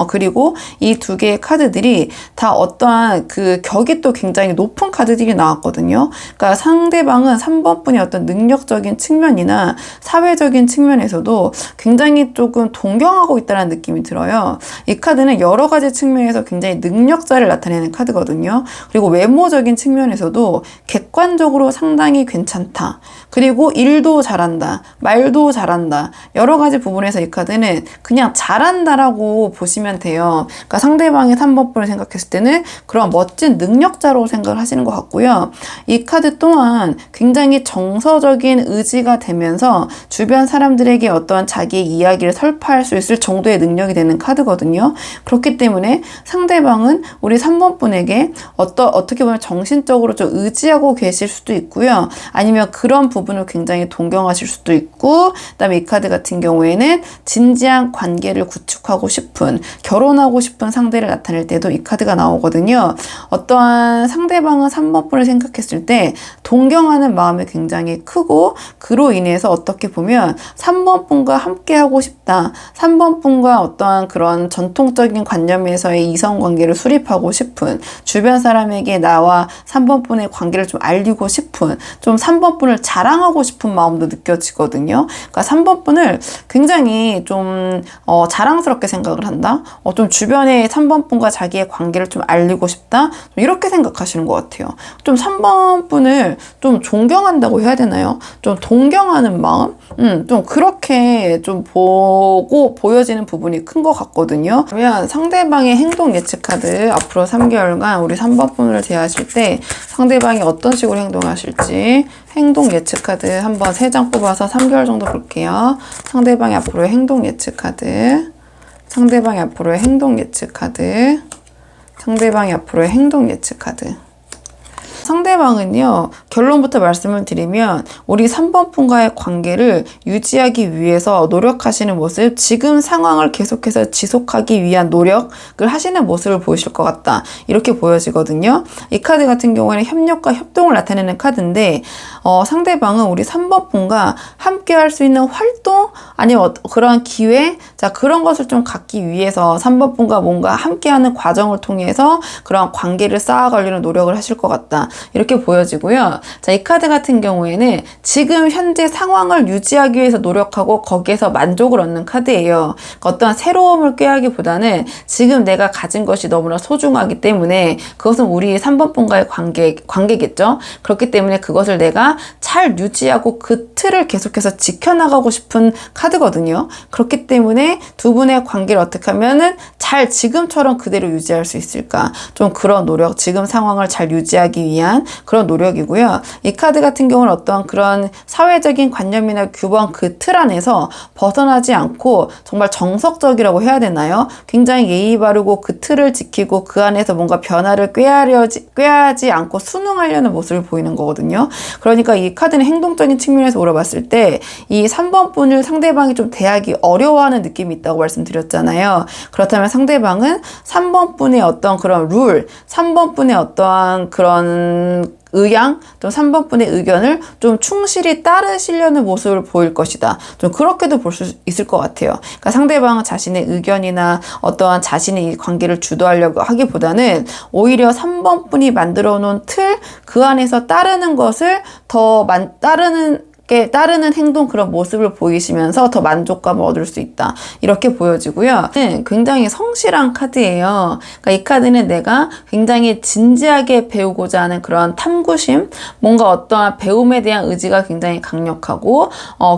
그리고 이 두 개의 카드들이 다 어떠한 그 격이 또 굉장히 높은 카드들이 나왔거든요. 그러니까 상대방은 3번 분이 어떤 능력적인 측면이나 사회적인 측면에서도 굉장히 조금 동경하고 있다는 느낌이 들어요. 이 카드는 여러 가지 측면에서 굉장히 능력자를 나타내는 카드거든요. 그리고 외모적인 측면에서도 객관적으로 상당히 괜찮다. 그리고 일도 잘한다. 말도 잘한다. 여러 가지 부분에서 이 카드는 그냥 잘한다라고 보시면 돼요. 그러니까 상대방의 3번 분을 생각했을 때는 그런 멋진 능력자로 생각을 하시는 것 같고요. 이 카드 또한 굉장히 정서적인 의지가 되면서 주변 사람들에게 어떠한 자기의 이야기를 설파할 수 있을 정도의 능력이 되는 카드거든요. 그렇기 때문에 상대방은 우리 3번 분에게 어떻게 보면 정신적으로 좀 의지하고 계실 수도 있고요. 아니면 그런 부분을 굉장히 동경하실 수도 있고, 그다음에 이 카드 같은 경우에는 진지한 관계를 구축하고 싶은, 결혼하고 싶은 상대를 나타낼 때도 이 카드가 나오거든요. 어떠한 상대방은 3번 분을 생각했을 때 동경하는 마음이 굉장히 크고, 그로 인해서 어떻게 보면 3번 분과 함께 하고 싶다. 3번 분과 어떠한 그런 전통적인 관념에서의 이성관계를 수립하고 싶은, 주변 사람에게 나와 3번 분의 관계를 좀 알리고 싶은, 좀 3번 분을 자랑하고 싶은 마음도 느껴지거든요. 그러니까 3번 분을 굉장히 좀 자랑스럽게 생각을 한다. 좀 주변에 3번 분과 자기의 관계를 좀 알리고 싶다. 이렇게 생각하시는 것 같아요. 좀 3번 분을 좀 존경한다고 해야 되나요? 좀 동경하는 마음? 좀 그렇게 좀 보여지는 부분이 큰 것 같거든요. 그러면 상대방의 행동 예측 카드, 앞으로 3개월간 우리 3번 분을 대하실 때 상대방이 어떤 식으로 행동하실지 행동 예측 카드 한번 3장 뽑아서 3개월 정도 볼게요. 상대방의 앞으로의 행동 예측 카드, 상대방의 앞으로의 행동 예측 카드, 상대방의 앞으로의 행동 예측 카드. 상대방은요, 결론부터 말씀을 드리면 우리 3번 분과의 관계를 유지하기 위해서 노력하시는 모습, 지금 상황을 계속해서 지속하기 위한 노력을 하시는 모습을 보이실 것 같다. 이렇게 보여지거든요. 이 카드 같은 경우에는 협력과 협동을 나타내는 카드인데, 상대방은 우리 3번 분과 함께 할 수 있는 활동, 아니면 그러한 기회, 자, 그런 것을 좀 갖기 위해서 3번 분과 뭔가 함께하는 과정을 통해서 그런 관계를 쌓아가려는 노력을 하실 것 같다. 이렇게 보여지고요. 자, 이 카드 같은 경우에는 지금 현재 상황을 유지하기 위해서 노력하고 거기에서 만족을 얻는 카드예요. 그러니까 어떠한 새로움을 꾀하기보다는 지금 내가 가진 것이 너무나 소중하기 때문에 그것은 우리 3번 분과의 관계겠죠. 그렇기 때문에 그것을 내가 잘 유지하고 그 틀을 계속해서 지켜나가고 싶은 카드거든요. 그렇기 때문에 두 분의 관계를 어떻게 하면은 잘 지금처럼 그대로 유지할 수 있을까? 좀 그런 노력, 지금 상황을 잘 유지하기 위한 그런 노력이고요. 이 카드 같은 경우는 어떤 그런 사회적인 관념이나 규범 그 틀 안에서 벗어나지 않고 정말 정석적이라고 해야 되나요? 굉장히 예의 바르고 그 틀을 지키고 그 안에서 뭔가 변화를 꾀하지 않고 순응하려는 모습을 보이는 거거든요. 그러니까 이 카드는 행동적인 측면에서 물어봤을 때 이 3번 분을 상대방이 좀 대하기 어려워하는 느낌이 있다고 말씀드렸잖아요. 그렇다면 상대방은 3번 분의 어떤 그런 룰, 3번 분의 어떠한 그런 의향, 좀 3번 분의 의견을 좀 충실히 따르시려는 모습을 보일 것이다. 좀 그렇게도 볼 수 있을 것 같아요. 그러니까 상대방은 자신의 의견이나 어떠한 자신의 이 관계를 주도하려고 하기보다는 오히려 3번 분이 만들어 놓은 틀, 그 안에서 따르는 것을 따르는 행동, 그런 모습을 보이시면서 더 만족감을 얻을 수 있다. 이렇게 보여지고요. 굉장히 성실한 카드예요. 그러니까 이 카드는 내가 굉장히 진지하게 배우고자 하는 그런 탐구심, 뭔가 어떠한 배움에 대한 의지가 굉장히 강력하고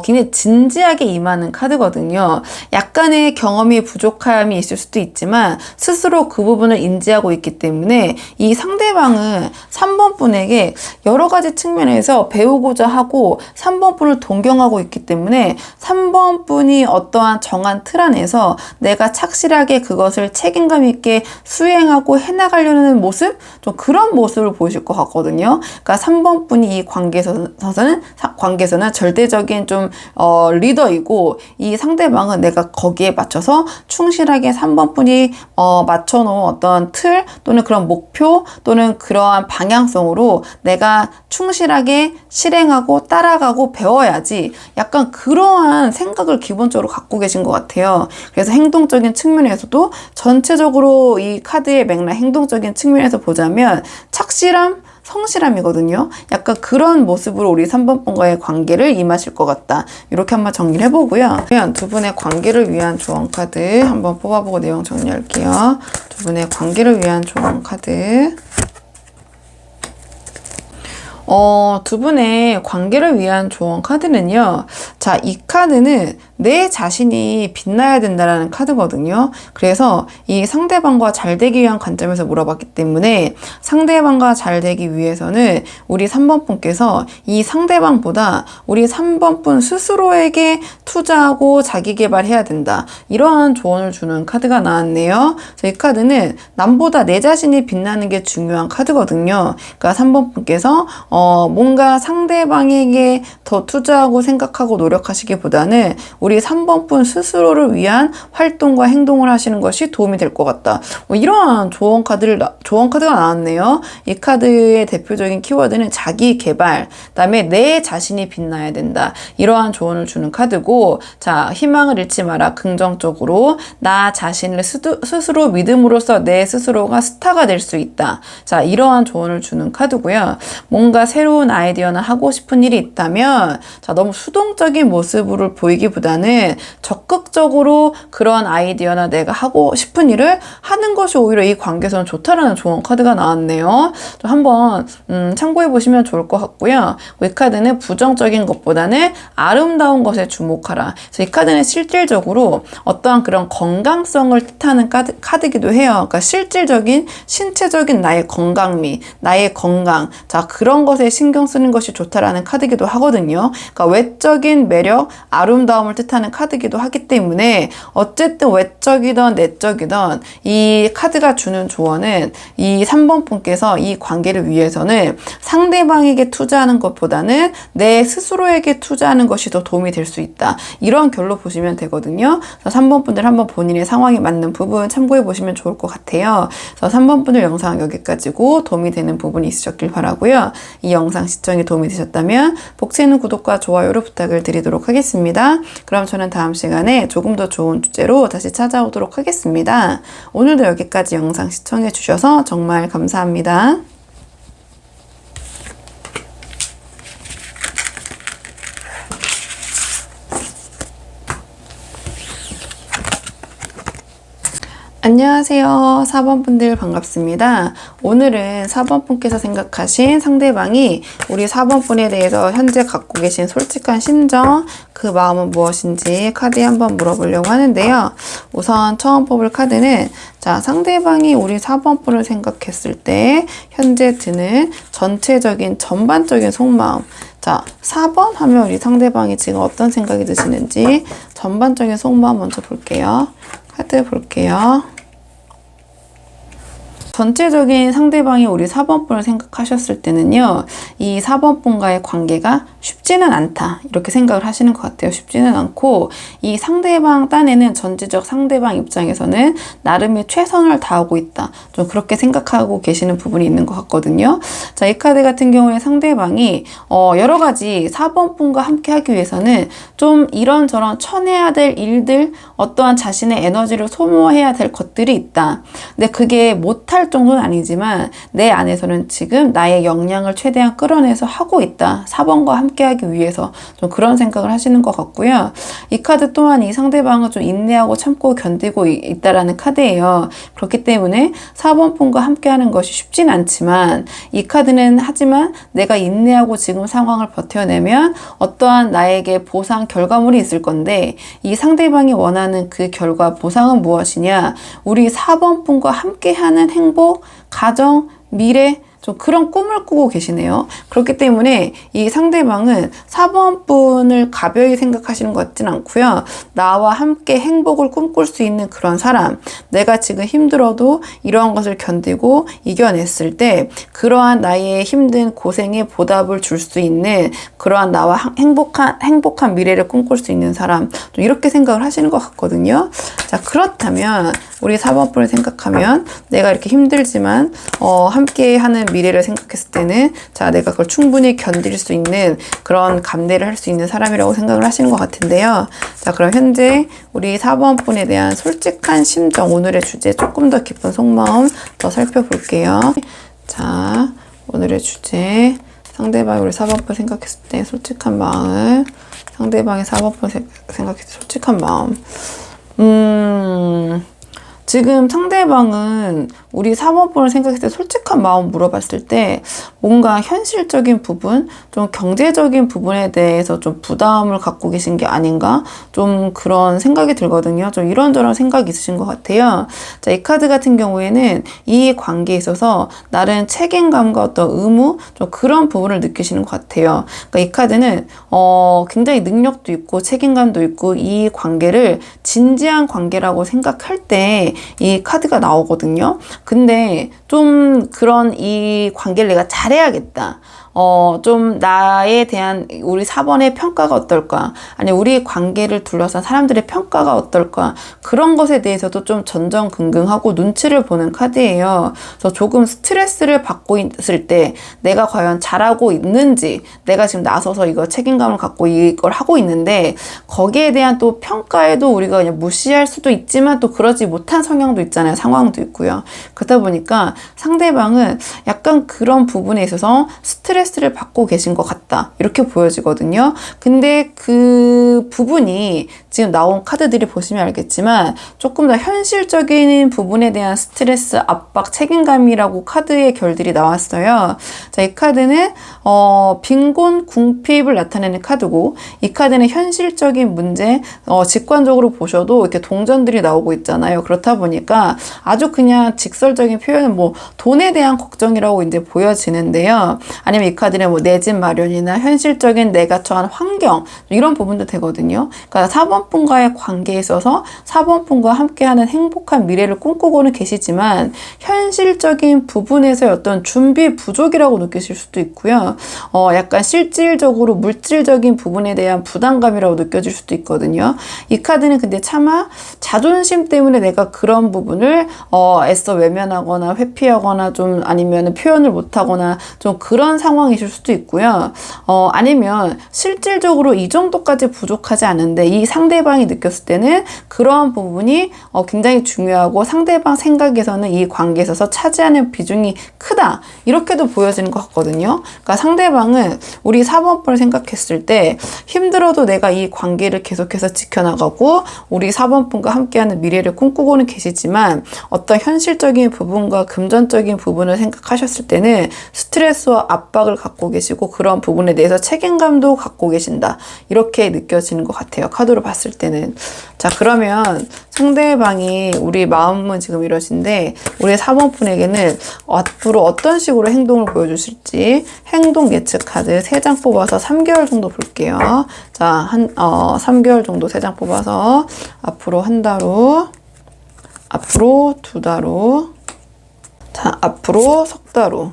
굉장히 진지하게 임하는 카드거든요. 약간의 경험이 부족함이 있을 수도 있지만 스스로 그 부분을 인지하고 있기 때문에 이 상대방은 3번 분에게 여러 가지 측면에서 배우고자 하고 3번 분을 동경하고 있기 때문에 3번 분이 어떠한 정한 틀 안에서 내가 착실하게 그것을 책임감 있게 수행하고 해나가려는 모습? 좀 그런 모습을 보이실 것 같거든요. 그러니까 3번 분이 이 관계에서는 절대적인 좀 리더이고, 이 상대방은 내가 거기에 맞춰서 충실하게 3번 분이 맞춰놓은 어떤 틀 또는 그런 목표 또는 이거는 그러한 방향성으로 내가 충실하게 실행하고 따라가고 배워야지, 약간 그러한 생각을 기본적으로 갖고 계신 것 같아요. 그래서 행동적인 측면에서도 전체적으로 이 카드의 맥락, 행동적인 측면에서 보자면 착실함, 성실함이거든요. 약간 그런 모습으로 우리 3번 분과의 관계를 임하실 것 같다. 이렇게 한번 정리를 해보고요. 그러면 두 분의 관계를 위한 조언 카드 한번 뽑아보고 내용 정리할게요. 두 분의 관계를 위한 조언 카드. 두 분의 관계를 위한 조언 카드는요. 자, 이 카드는 내 자신이 빛나야 된다라는 카드거든요. 그래서 이 상대방과 잘 되기 위한 관점에서 물어봤기 때문에 상대방과 잘 되기 위해서는 우리 3번 분께서 이 상대방보다 우리 3번 분 스스로에게 투자하고 자기 개발해야 된다. 이러한 조언을 주는 카드가 나왔네요. 그래서 이 카드는 남보다 내 자신이 빛나는 게 중요한 카드거든요. 그러니까 3번 분께서 뭔가 상대방에게 더 투자하고 생각하고 노력하시기보다는 우리 3번 분 스스로를 위한 활동과 행동을 하시는 것이 도움이 될 것 같다. 이러한 조언 카드가 나왔네요. 이 카드의 대표적인 키워드는 자기 개발, 그다음에 내 자신이 빛나야 된다. 이러한 조언을 주는 카드고, 자, 희망을 잃지 마라. 긍정적으로 나 자신을 스스로 믿음으로써 내 스스로가 스타가 될 수 있다. 자, 이러한 조언을 주는 카드고요. 뭔가 새로운 아이디어나 하고 싶은 일이 있다면, 자, 너무 수동적인 모습으로 보이기보다는 적극적으로 그런 아이디어나 내가 하고 싶은 일을 하는 것이 오히려 이 관계에서는 좋다라는 조언 카드가 나왔네요. 좀 한번 참고해 보시면 좋을 것 같고요. 이 카드는 부정적인 것보다는 아름다운 것에 주목하라. 그래서 이 카드는 실질적으로 어떠한 그런 건강성을 뜻하는 카드이기도 해요. 그러니까 실질적인 신체적인 나의 건강미, 나의 건강, 자, 그런 것에 신경 쓰는 것이 좋다라는 카드이기도 하거든요. 그러니까 외적인 매력, 아름다움을 뜻하는 카드이기도 하기 때문에 어쨌든 외적이든 내적이든 이 카드가 주는 조언은 이 3번 분께서 이 관계를 위해서는 상대방에게 투자하는 것보다는 내 스스로에게 투자하는 것이 더 도움이 될 수 있다. 이런 결로 보시면 되거든요. 그래서 3번 분들 한번 본인의 상황에 맞는 부분 참고해 보시면 좋을 것 같아요. 그래서 3번 분들 영상 여기까지고 도움이 되는 부분이 있으셨길 바라고요. 이 영상 시청이 도움이 되셨다면 복채 있는 구독과 좋아요를 부탁을 드리도록 하겠습니다. 그럼 저는 다음 시간에 조금 더 좋은 주제로 다시 찾아오도록 하겠습니다. 오늘도 여기까지 영상 시청해 주셔서 정말 감사합니다. 안녕하세요. 4번 분들 반갑습니다. 오늘은 4번 분께서 생각하신 상대방이 우리 4번 분에 대해서 현재 갖고 계신 솔직한 심정, 그 마음은 무엇인지 카드에 한번 물어보려고 하는데요. 우선 처음 뽑을 카드는, 자, 상대방이 우리 4번 분을 생각했을 때 현재 드는 전체적인 전반적인 속마음. 자, 4번 하면 우리 상대방이 지금 어떤 생각이 드시는지 전반적인 속마음 먼저 볼게요. 카드 볼게요. 전체적인 상대방이 우리 4번 분을 생각하셨을 때는요, 이 4번 분과의 관계가 쉽지는 않다, 이렇게 생각을 하시는 것 같아요. 쉽지는 않고, 이 상대방 딴에는 전체적 상대방 입장에서는 나름의 최선을 다하고 있다, 좀 그렇게 생각하고 계시는 부분이 있는 것 같거든요. 자, 이 카드 같은 경우에 상대방이 여러 가지 4번 분과 함께 하기 위해서는 좀 이런저런 쳐내야 될 일들, 어떠한 자신의 에너지를 소모해야 될 것들이 있다. 근데 그게 못할 정도는 아니지만 내 안에서는 지금 나의 역량을 최대한 끌어내서 하고 있다. 4번과 함께 하기 위해서 좀 그런 생각을 하시는 것 같고요. 이 카드 또한 이 상대방을 좀 인내하고 참고 견디고 있다라는 카드예요. 그렇기 때문에 4번 분과 함께 하는 것이 쉽진 않지만, 이 카드는 하지만 내가 인내하고 지금 상황을 버텨내면 어떠한 나에게 보상 결과물이 있을 건데, 이 상대방이 원하는 그 결과 보상은 무엇이냐? 우리 4번 분과 함께 하는 행복, 가정, 미래, 좀 그런 꿈을 꾸고 계시네요. 그렇기 때문에 이 상대방은 4번 분을 가벼이 생각하시는 것 같진 않고요. 나와 함께 행복을 꿈꿀 수 있는 그런 사람, 내가 지금 힘들어도 이러한 것을 견디고 이겨냈을 때 그러한 나의 힘든 고생에 보답을 줄 수 있는 그러한 나와 행복한 미래를 꿈꿀 수 있는 사람, 좀 이렇게 생각을 하시는 것 같거든요. 자, 그렇다면 우리 4번 분을 생각하면 내가 이렇게 힘들지만 함께 하는 미래를 생각했을 때는 자, 내가 그걸 충분히 견딜 수 있는 그런 감내를 할 수 있는 사람이라고 생각을 하시는 것 같은데요. 자, 그럼 현재 우리 4번 분에 대한 솔직한 심정, 오늘의 주제 조금 더 깊은 속마음 더 살펴볼게요. 자, 오늘의 주제, 상대방이 우리 4번 분 생각했을 때 솔직한 마음, 상대방이 4번 분 생각했을 때 솔직한 마음. 지금 상대방은 우리 4번 분을 생각했을 때 솔직한 마음 물어봤을 때 뭔가 현실적인 부분, 좀 경제적인 부분에 대해서 좀 부담을 갖고 계신 게 아닌가? 좀 그런 생각이 들거든요. 좀 이런저런 생각이 있으신 것 같아요. 자, 이 카드 같은 경우에는 이 관계에 있어서 나름 책임감과 어떤 의무, 좀 그런 부분을 느끼시는 것 같아요. 그러니까 이 카드는 굉장히 능력도 있고 책임감도 있고 이 관계를 진지한 관계라고 생각할 때 이 카드가 나오거든요. 근데 좀 그런 이 관계를 내가 잘해야겠다. 좀 나에 대한 우리 4번의 평가가 어떨까? 아니, 우리 관계를 둘러싼 사람들의 평가가 어떨까? 그런 것에 대해서도 좀 전전긍긍하고 눈치를 보는 카드예요. 그래서 조금 스트레스를 받고 있을 때 내가 과연 잘하고 있는지, 내가 지금 나서서 이거 책임감을 갖고 이걸 하고 있는데 거기에 대한 또 평가에도 우리가 그냥 무시할 수도 있지만 또 그러지 못한 성향도 있잖아요. 상황도 있고요. 그러다 보니까 상대방은 약간 그런 부분에 있어서 스트레스를 받고 계신 것 같다. 이렇게 보여지거든요. 근데 그 부분이 지금 나온 카드들이 보시면 알겠지만 조금 더 현실적인 부분에 대한 스트레스, 압박, 책임감이라고 카드의 결들이 나왔어요. 자, 이 카드는 빈곤, 궁핍을 나타내는 카드고 이 카드는 현실적인 문제, 직관적으로 보셔도 이렇게 동전들이 나오고 있잖아요. 그렇다 보니까 아주 그냥 직설적인 표현은 뭐 돈에 대한 걱정이라고 이제 보여지는데요. 아니면 이 카드는 뭐 내 집 마련이나 현실적인 내가 처한 환경 이런 부분도 되거든요. 그러니까 4번 분과의 관계에 있어서 4번 분과 함께하는 행복한 미래를 꿈꾸고는 계시지만 현실적인 부분에서의 어떤 준비 부족이라고 느끼실 수도 있고요. 약간 실질적으로 물질적인 부분에 대한 부담감이라고 느껴질 수도 있거든요. 이 카드는 근데 차마 자존심 때문에 내가 그런 부분을 애써 외면하거나 회피하거나 좀 아니면 표현을 못하거나 좀 그런 상황이실 수도 있고요. 아니면 실질적으로 이 정도까지 부족하지 않은데 이 상대방이 느꼈을 때는 그러한 부분이 굉장히 중요하고 상대방 생각에서는 이 관계에 있어서 차지하는 비중이 크다. 이렇게도 보여지는 것 같거든요. 그러니까 상대방은 우리 4번 분을 생각했을 때 힘들어도 내가 이 관계를 계속해서 지켜나가고 우리 4번 분과 함께하는 미래를 꿈꾸고는 계시지만 어떤 현실적인 부분과 금전적인 부분을 생각하셨을 때는 스트레스와 압박을 갖고 계시고 그런 부분에 대해서 책임감도 갖고 계신다. 이렇게 느껴지는 것 같아요. 카드로 봤을 때는. 자, 그러면 상대방이 우리 마음은 지금 이러신데 우리 4번 분에게는 앞으로 어떤 식으로 행동을 보여주실지 행동 예측 카드 3장 뽑아서 3개월 정도 볼게요. 자, 3개월 정도 3장 뽑아서 앞으로 한 달 후, 앞으로 2달 후, 자, 앞으로 석 달 후.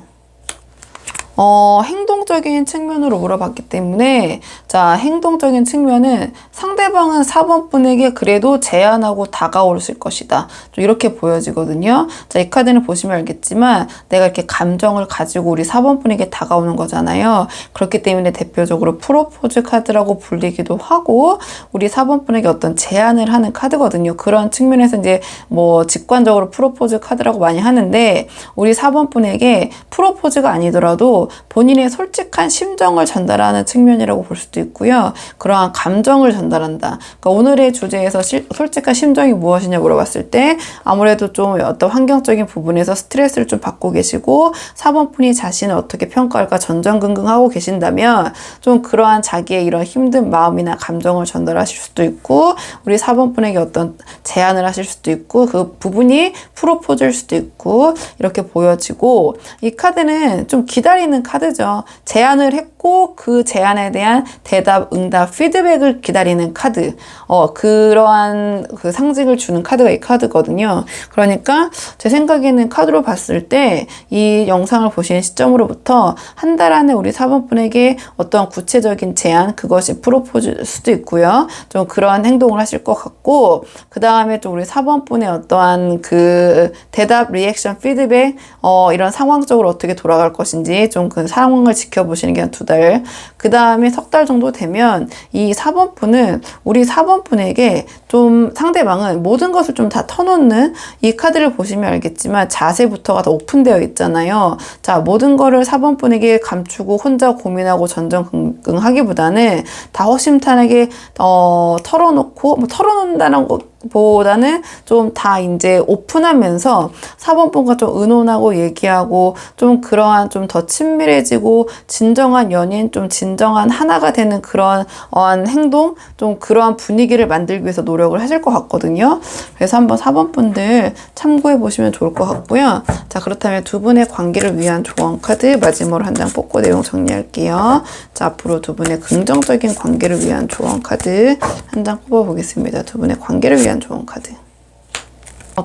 행동적인 측면으로 물어봤기 때문에 자, 행동적인 측면은 상대방은 4번 분에게 그래도 제안하고 다가오실 것이다. 좀 이렇게 보여지거든요. 자, 이 카드는 보시면 알겠지만 내가 이렇게 감정을 가지고 우리 4번 분에게 다가오는 거잖아요. 그렇기 때문에 대표적으로 프로포즈 카드라고 불리기도 하고 우리 4번 분에게 어떤 제안을 하는 카드거든요. 그런 측면에서 이제 뭐 직관적으로 프로포즈 카드라고 많이 하는데 우리 4번 분에게 프로포즈가 아니더라도 본인의 솔직한 솔직한 심정을 전달하는 측면이라고 볼 수도 있고요. 그러한 감정을 전달한다. 그러니까 오늘의 주제에서 솔직한 심정이 무엇이냐 물어봤을 때 아무래도 좀 어떤 환경적인 부분에서 스트레스를 좀 받고 계시고 4번 분이 자신을 어떻게 평가할까 전전긍긍하고 계신다면 좀 그러한 자기의 이런 힘든 마음이나 감정을 전달하실 수도 있고 우리 4번 분에게 어떤 제안을 하실 수도 있고 그 부분이 프로포즈일 수도 있고 이렇게 보여지고 이 카드는 좀 기다리는 카드죠. 제안을 했고 그 제안에 대한 대답, 응답, 피드백을 기다리는 카드. 그러한 그 상징을 주는 카드가 이 카드거든요. 그러니까 제 생각에는 카드로 봤을 때 이 영상을 보시는 시점으로부터 한 달 안에 우리 4번 분에게 어떤 구체적인 제안, 그것이 프로포즈일 수도 있고요. 좀 그러한 행동을 하실 것 같고 그 다음에 또 우리 4번 분의 어떠한 그 대답, 리액션, 피드백 이런 상황적으로 어떻게 돌아갈 것인지 좀 그 상황을 지켜보시는 게 한 2달. 그 다음에 석 달 정도 되면 이 4번 분은 우리 4번 분에게 좀 상대방은 모든 것을 좀 다 터놓는 이 카드를 보시면 알겠지만 자세부터가 다 오픈되어 있잖아요. 자, 모든 거를 4번 분에게 감추고 혼자 고민하고 전전긍긍하기보다는 다 허심탄회하게 털어놓고 털어놓는다는 것보다는 좀 다 이제 오픈하면서 4번 분과 좀 의논하고 얘기하고 좀 그러한 좀 더 친밀해지고 진정한 연인, 좀 진정한 하나가 되는 그런 행동, 좀 그러한 분위기를 만들기 위해서 노력을 하실 것 같거든요. 그래서 한번 4번 분들 참고해 보시면 좋을 것 같고요. 자, 그렇다면 두 분의 관계를 위한 조언 카드 마지막으로 한 장 뽑고 내용 정리할게요. 자, 앞으로 두 분의 긍정적인 관계를 위한 조언 카드 한 장 뽑아 보겠습니다. 두 분의 관계를 위한 조언 카드.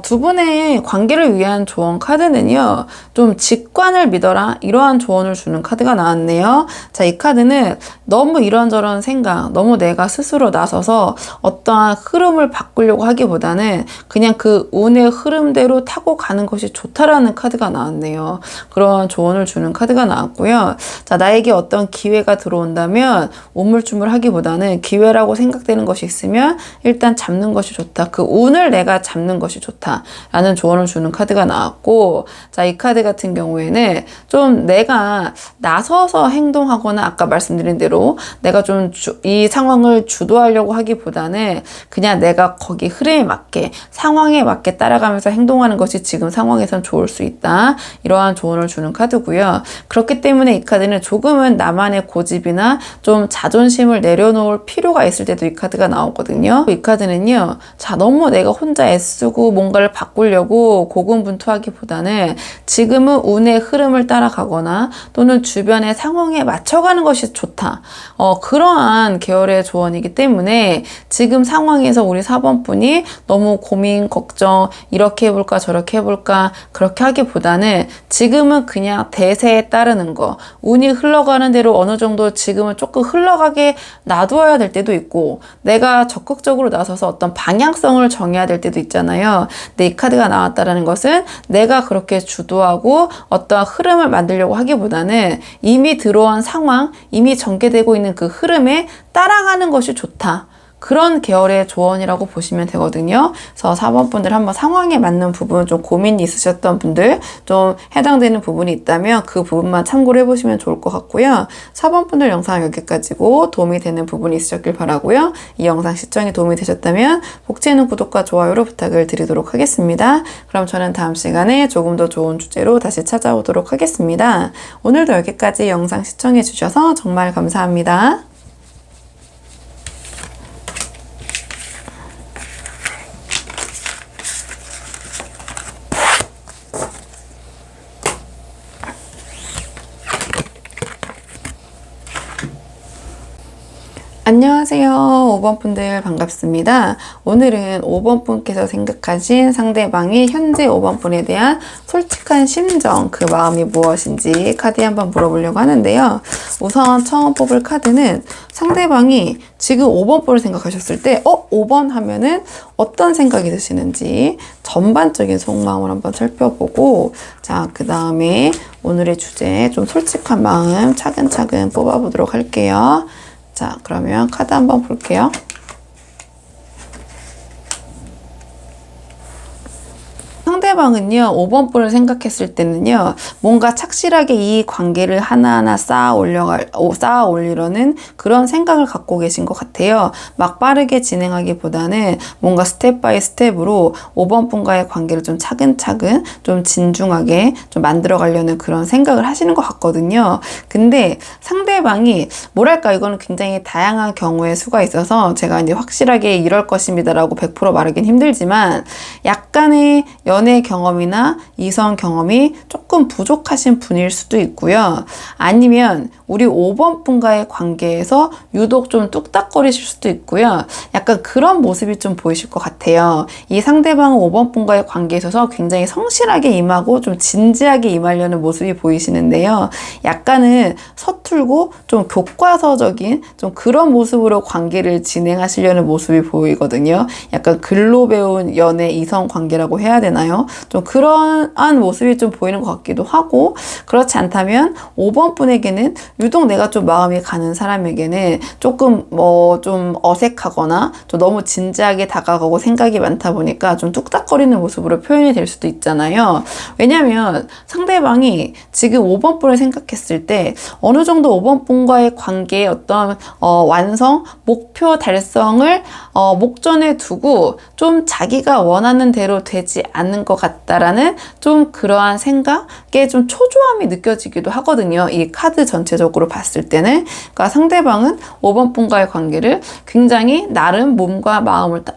두 분의 관계를 위한 조언 카드는요, 좀 직관을 믿어라, 이러한 조언을 주는 카드가 나왔네요. 자, 이 카드는 너무 이런저런 생각, 너무 내가 스스로 나서서 어떠한 흐름을 바꾸려고 하기보다는 그냥 그 운의 흐름대로 타고 가는 것이 좋다라는 카드가 나왔네요. 그런 조언을 주는 카드가 나왔고요. 자, 나에게 어떤 기회가 들어온다면 우물쭈물 하기보다는 기회라고 생각되는 것이 있으면 일단 잡는 것이 좋다. 그 운을 내가 잡는 것이 좋다. 라는 조언을 주는 카드가 나왔고, 자, 이 카드 같은 경우에는 좀 내가 나서서 행동하거나 아까 말씀드린 대로 내가 좀 이 상황을 주도하려고 하기보다는 그냥 내가 거기 흐름에 맞게 상황에 맞게 따라가면서 행동하는 것이 지금 상황에선 좋을 수 있다. 이러한 조언을 주는 카드고요. 그렇기 때문에 이 카드는 조금은 나만의 고집이나 좀 자존심을 내려놓을 필요가 있을 때도 이 카드가 나오거든요. 이 카드는요, 자, 너무 내가 혼자 애쓰고 뭔가를 바꾸려고 고군분투하기보다는 지금은 운의 흐름을 따라가거나 또는 주변의 상황에 맞춰가는 것이 좋다. 그러한 계열의 조언이기 때문에 지금 상황에서 우리 4번 분이 너무 고민, 걱정, 이렇게 해볼까 저렇게 해볼까 그렇게 하기보다는 지금은 그냥 대세에 따르는 거, 운이 흘러가는 대로 어느 정도 지금은 조금 흘러가게 놔두어야 될 때도 있고 내가 적극적으로 나서서 어떤 방향성을 정해야 될 때도 있잖아요. 근데 이 카드가 나왔다라는 것은 내가 그렇게 주도하고 어떠한 흐름을 만들려고 하기보다는 이미 들어온 상황, 이미 전개되고 있는 그 흐름에 따라가는 것이 좋다. 그런 계열의 조언이라고 보시면 되거든요. 그래서 4번 분들 한번 상황에 맞는 부분, 좀 고민이 있으셨던 분들, 좀 해당되는 부분이 있다면 그 부분만 참고를 해보시면 좋을 것 같고요. 4번 분들 영상 여기까지고 도움이 되는 부분이 있으셨길 바라고요. 이 영상 시청에 도움이 되셨다면 복지에는 구독과 좋아요로 부탁을 드리도록 하겠습니다. 그럼 저는 다음 시간에 조금 더 좋은 주제로 다시 찾아오도록 하겠습니다. 오늘도 여기까지 영상 시청해 주셔서 정말 감사합니다. 안녕하세요. 5번 분들 반갑습니다. 오늘은 5번 분께서 생각하신 상대방이 현재 5번 분에 대한 솔직한 심정, 그 마음이 무엇인지 카드에 한번 물어보려고 하는데요. 우선 처음 뽑을 카드는 상대방이 지금 5번 분을 생각하셨을 때 5번 하면은 어떤 생각이 드시는지 전반적인 속마음을 한번 살펴보고, 자, 그 다음에 오늘의 주제 좀 솔직한 마음 차근차근 뽑아보도록 할게요. 자, 그러면 카드 한번 볼게요. 상대방은요, 5번 분을 생각했을 때는요, 뭔가 착실하게 이 관계를 하나하나 쌓아 올리려는 그런 생각을 갖고 계신 것 같아요. 막 빠르게 진행하기보다는 뭔가 스텝 바이 스텝으로 5번 분과의 관계를 좀 차근차근, 좀 진중하게 좀 만들어 가려는 그런 생각을 하시는 것 같거든요. 근데 상대방이 뭐랄까, 이거는 굉장히 다양한 경우의 수가 있어서 제가 이제 확실하게 이럴 것입니다라고 100% 말하긴 힘들지만 약간의 연애 경험이나 이성 경험이 조금 부족하신 분일 수도 있고요. 아니면 우리 5번 분과의 관계에서 유독 좀 뚝딱거리실 수도 있고요. 약간 그런 모습이 좀 보이실 것 같아요. 이 상대방은 5번 분과의 관계에 있어서 굉장히 성실하게 임하고 좀 진지하게 임하려는 모습이 보이시는데요. 약간은 서툴고 좀 교과서적인 좀 그런 모습으로 관계를 진행하시려는 모습이 보이거든요. 약간 글로 배운 연애 이성 관계라고 해야 되나요? 좀 그러한 모습이 좀 보이는 것 같기도 하고, 그렇지 않다면 5번 분에게는 유독 내가 좀 마음이 가는 사람에게는 조금 좀 어색하거나 좀 너무 진지하게 다가가고 생각이 많다 보니까 좀 뚝딱거리는 모습으로 표현이 될 수도 있잖아요. 왜냐면 상대방이 지금 5번 분을 생각했을 때 어느 정도 5번 분과의 관계의 어떤 완성, 목표 달성을 목전에 두고 좀 자기가 원하는 대로 되지 않는 것 같다라는 좀 그러한 생각에 좀 초조함이 느껴지기도 하거든요. 이 카드 전체적으로 봤을 때는. 그러니까 상대방은 5번 분과의 관계를 굉장히 나름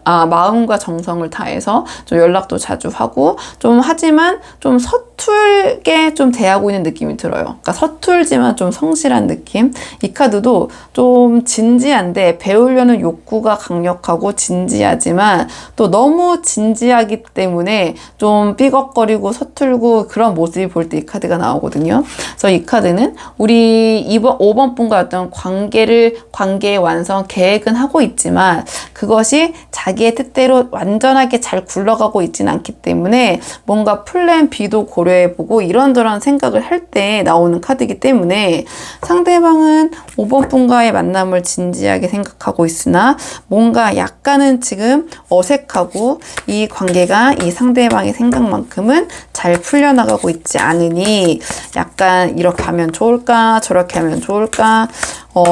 마음과 정성을 다해서 좀 연락도 자주 하고 좀 하지만 좀 서툴게 좀 대하고 있는 느낌이 들어요. 그러니까 서툴지만 좀 성실한 느낌. 이 카드도 좀 진지한데 배우려는 욕구가 강력하고 진지하지만 또 너무 진지하기 때문에 좀 삐걱거리고 서툴고 그런 모습이 볼 때 이 카드가 나오거든요. 그래서 이 카드는 우리 5번 분과 어떤 관계의 완성 계획은 하고 있지만 그것이 자기의 뜻대로 완전하게 잘 굴러가고 있지는 않기 때문에 뭔가 플랜 B도 고려해보고 이런저런 생각을 할 때 나오는 카드이기 때문에 상대방은 5번 분과의 만남을 진지하게 생각하고 있으나 뭔가 약간은 지금 어색하고 이 관계가 이 상대방의 생각만큼은 잘 풀려나가고 있지 않으니 약간 이렇게 하면 좋을까 저렇게 하면 좋을까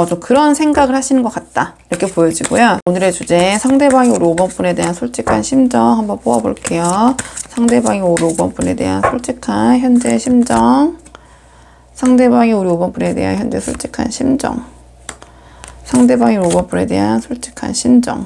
좀 그런 생각을 하시는 것 같다 이렇게 보여지고요. 오늘의 주제 상대방이 우리 5번 분에 대한 솔직한 심정 한번 뽑아볼게요. 상대방이 우리 5번 분에 대한 솔직한 현재 심정. 상대방이 우리 5번 분에 대한 현재 솔직한 심정. 상대방이 5번 분에 대한 솔직한 심정.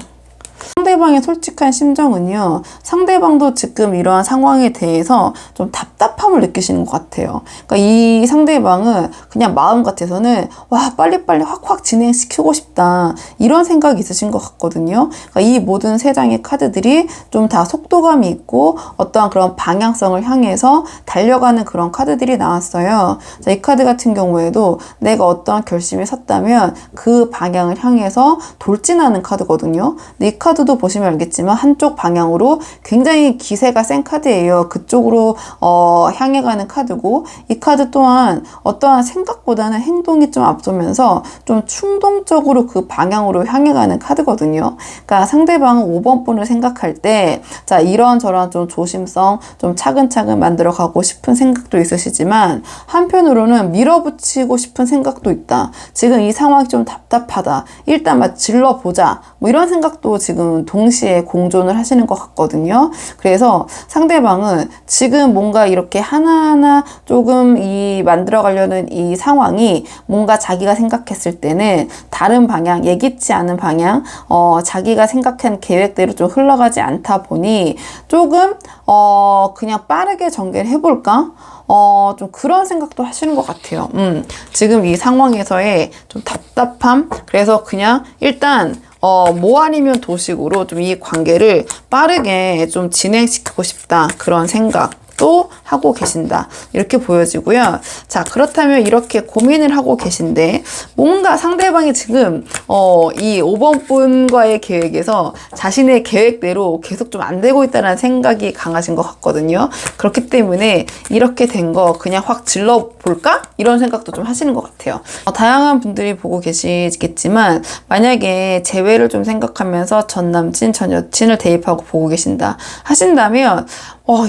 상대방의 솔직한 심정은요, 상대방도 지금 이러한 상황에 대해서 좀 답답함을 느끼시는 것 같아요. 그러니까 이 상대방은 그냥 마음 같아서는 와 빨리빨리 확확 진행시키고 싶다 이런 생각이 있으신 것 같거든요. 그러니까 이 모든 세 장의 카드들이 좀 다 속도감이 있고 어떠한 그런 방향성을 향해서 달려가는 그런 카드들이 나왔어요. 자, 이 카드 같은 경우에도 내가 어떠한 결심이 섰다면 그 방향을 향해서 돌진하는 카드거든요. 근데 이 카드도 보시면 알겠지만 한쪽 방향으로 굉장히 기세가 센 카드예요. 그쪽으로 향해 가는 카드고, 이 카드 또한 어떠한 생각보다는 행동이 좀 앞서면서 좀 충동적으로 그 방향으로 향해 가는 카드거든요. 그러니까 상대방은 5번 분을 생각할 때 자, 이런저런 좀 조심성 좀 차근차근 만들어 가고 싶은 생각도 있으시지만 한편으로는 밀어붙이고 싶은 생각도 있다. 지금 이 상황이 좀 답답하다. 일단 막 질러보자. 뭐 이런 생각도 지금 동시에 공존을 하시는 것 같거든요. 그래서 상대방은 지금 뭔가 이렇게 하나하나 조금 만들어 가려는 이 상황이 뭔가 자기가 생각했을 때는 다른 방향, 예기치 않은 방향, 자기가 생각한 계획대로 좀 흘러가지 않다 보니 조금 그냥 빠르게 전개를 해볼까? 좀 그런 생각도 하시는 것 같아요. 지금 이 상황에서의 좀 답답함, 그래서 그냥 일단 뭐 아니면 도식으로 좀 이 관계를 빠르게 좀 진행시키고 싶다. 그런 생각도 하고 계신다. 이렇게 보여지고요. 자, 그렇다면 이렇게 고민을 하고 계신데 뭔가 상대방이 지금 이 5번 분과의 계획에서 자신의 계획대로 계속 좀 안 되고 있다는 생각이 강하신 것 같거든요. 그렇기 때문에 이렇게 된 거 그냥 확 질러볼까? 이런 생각도 좀 하시는 것 같아요. 다양한 분들이 보고 계시겠지만 만약에 재회를 좀 생각하면서 전 남친, 전 여친을 대입하고 보고 계신다 하신다면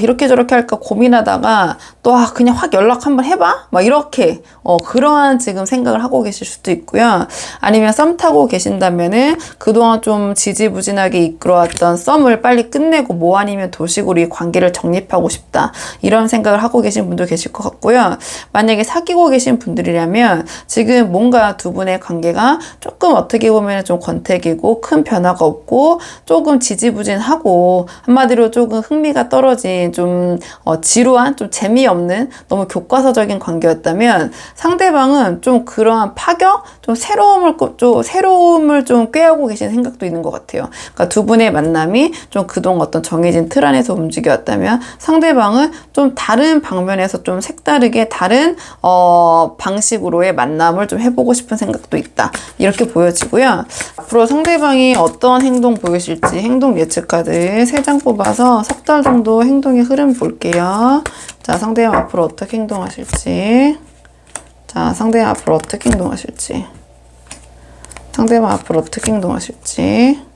이렇게 저렇게 할까 고민하다가 또 그냥 확 연락 한번 해봐? 막 이렇게 그러한 지금 생각을 하고 계실 수도 있고요. 아니면 썸 타고 계신다면은 그동안 좀 지지부진하게 이끌어왔던 썸을 빨리 끝내고 뭐 아니면 도식으로 이 관계를 정립하고 싶다. 이런 생각을 하고 계신 분도 계실 것 같고요. 만약에 사귀고 계신 분들이라면 지금 뭔가 두 분의 관계가 조금 어떻게 보면 좀 권태기고 큰 변화가 없고 조금 지지부진하고 한마디로 조금 흥미가 떨어진 좀 지루한 좀 재미없는 너무 교과서적인 관계였다면 상대방은 좀 그러한 파격, 좀 새로움을 좀 꾀하고 계신 생각도 있는 것 같아요. 그러니까 두 분의 만남이 좀 그동안 어떤 정해진 틀 안에서 움직여왔다면 상대방은 좀 다른 방면에서 좀 색다르게 다른 방식으로의 만남을 좀 해보고 싶은 생각도 있다. 이렇게 보여지고요. 앞으로 상대방이 어떤 행동 보이실지 행동 예측 카드 3장 뽑아서 석 달 정도 행동의 흐름 볼게요. 자, 상대방 앞으로 어떻게 행동하실지. 자, 상대방 앞으로 어떻게 행동하실지. 상대방 앞으로 어떻게 행동하실지.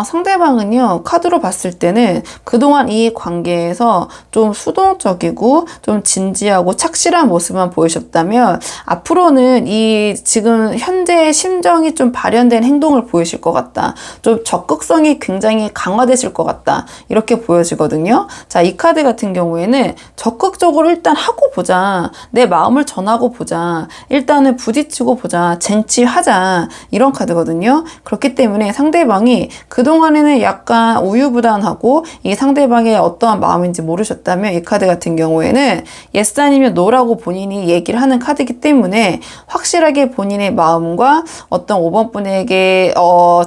상대방은요, 카드로 봤을 때는 그동안 이 관계에서 좀 수동적이고 좀 진지하고 착실한 모습만 보이셨다면 앞으로는 이 지금 현재의 심정이 좀 발현된 행동을 보이실 것 같다. 좀 적극성이 굉장히 강화되실 것 같다. 이렇게 보여지거든요. 자, 이 카드 같은 경우에는 적극적으로 일단 하고 보자. 내 마음을 전하고 보자. 일단은 부딪히고 보자. 쟁취하자. 이런 카드거든요. 그렇기 때문에 상대방이 그동안에는 약간 우유부단하고 이 상대방의 어떠한 마음인지 모르셨다면 이 카드 같은 경우에는 yes 아니면 no라고 본인이 얘기를 하는 카드이기 때문에 확실하게 본인의 마음과 어떤 5번 분에게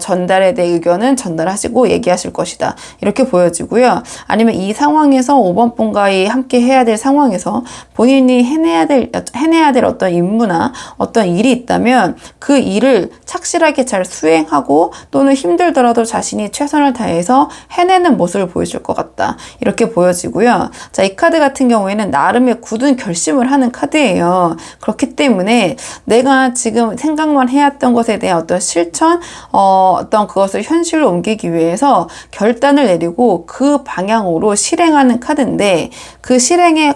전달에 대해 의견은 전달하시고 얘기하실 것이다. 이렇게 보여지고요. 아니면 이 상황에서 5번 분과의 함께 해야 될 상황에서 본인이 해내야 될 어떤 임무나 어떤 일이 있다면 그 일을 착실하게 잘 수행하고 또는 힘들더라도 자신이 최선을 다해서 해내는 모습을 보여줄 것 같다. 이렇게 보여지고요. 자, 이 카드 같은 경우에는 나름의 굳은 결심을 하는 카드예요. 그렇기 때문에 내가 지금 생각만 해왔던 것에 대한 어떤 실천, 어떤 그것을 현실로 옮기기 위해서 결단을 내리고 그 방향으로 실행하는 카드인데 그 실행의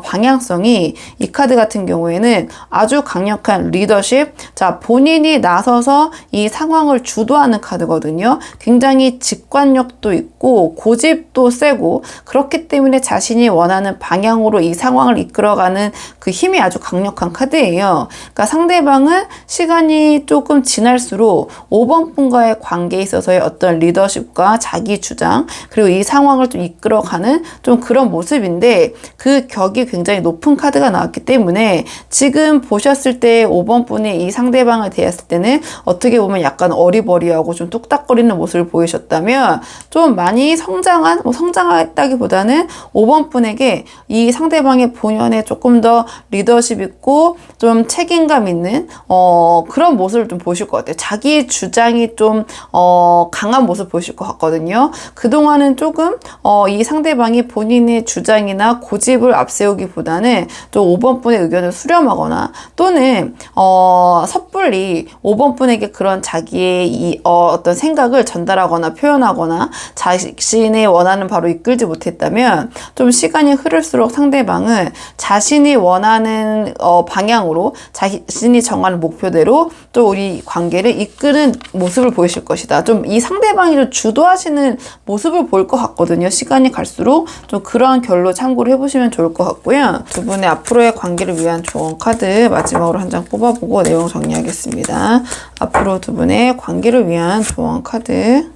방향성이 이 카드 같은 경우에는 아주 강력한 리더십, 자, 본인이 나서서 이 상황을 주도하는 카드거든요. 굉장히 직관력도 있고 고집도 세고 그렇기 때문에 자신이 원하는 방향으로 이 상황을 이끌어가는 그 힘이 아주 강력한 카드예요. 그러니까 상대방은 시간이 조금 지날수록 5번 분과의 관계에 있어서의 어떤 리더십과 자기 주장 그리고 이 상황을 좀 이끌어가는 좀 그런 모습인데 그 격이 굉장히 높은 카드가 나왔기 때문에 지금 보셨을 때 5번 분이 이 상대방을 대했을 때는 어떻게 보면 약간 어리버리하고 좀 뚝딱거리는 모습을 보이셨다면 좀 많이 성장했다기보다는 5번 분에게 이 상대방의 본연의 조금 더 리더십 있고 좀 책임감 있는 그런 모습을 좀 보실 것 같아요. 자기 주장이 좀 강한 모습 보실 것 같거든요. 그동안은 조금 이 상대방이 본인의 주장이나 고집을 앞세우기보다는 좀 5번 분의 의견을 수렴하거나 또는 섣불리 5번 분에게 그런 자기의 어떤 생각을 전달하거나 표현하거나 자신이 원하는 바로 이끌지 못했다면 좀 시간이 흐를수록 상대방은 자신이 원하는 방향으로 자신이 정하는 목표대로 또 우리 관계를 이끄는 모습을 보이실 것이다. 좀 이 상대방이 좀 주도하시는 모습을 보일 것 같거든요. 시간이 갈수록 좀 그러한 결로 참고를 해보시면 좋을 것 같고요. 두 분의 앞으로의 관계를 위한 조언 카드 마지막으로 한 장 뽑아보고 내용 정리하겠습니다. 앞으로 두 분의 관계를 위한 조언 카드.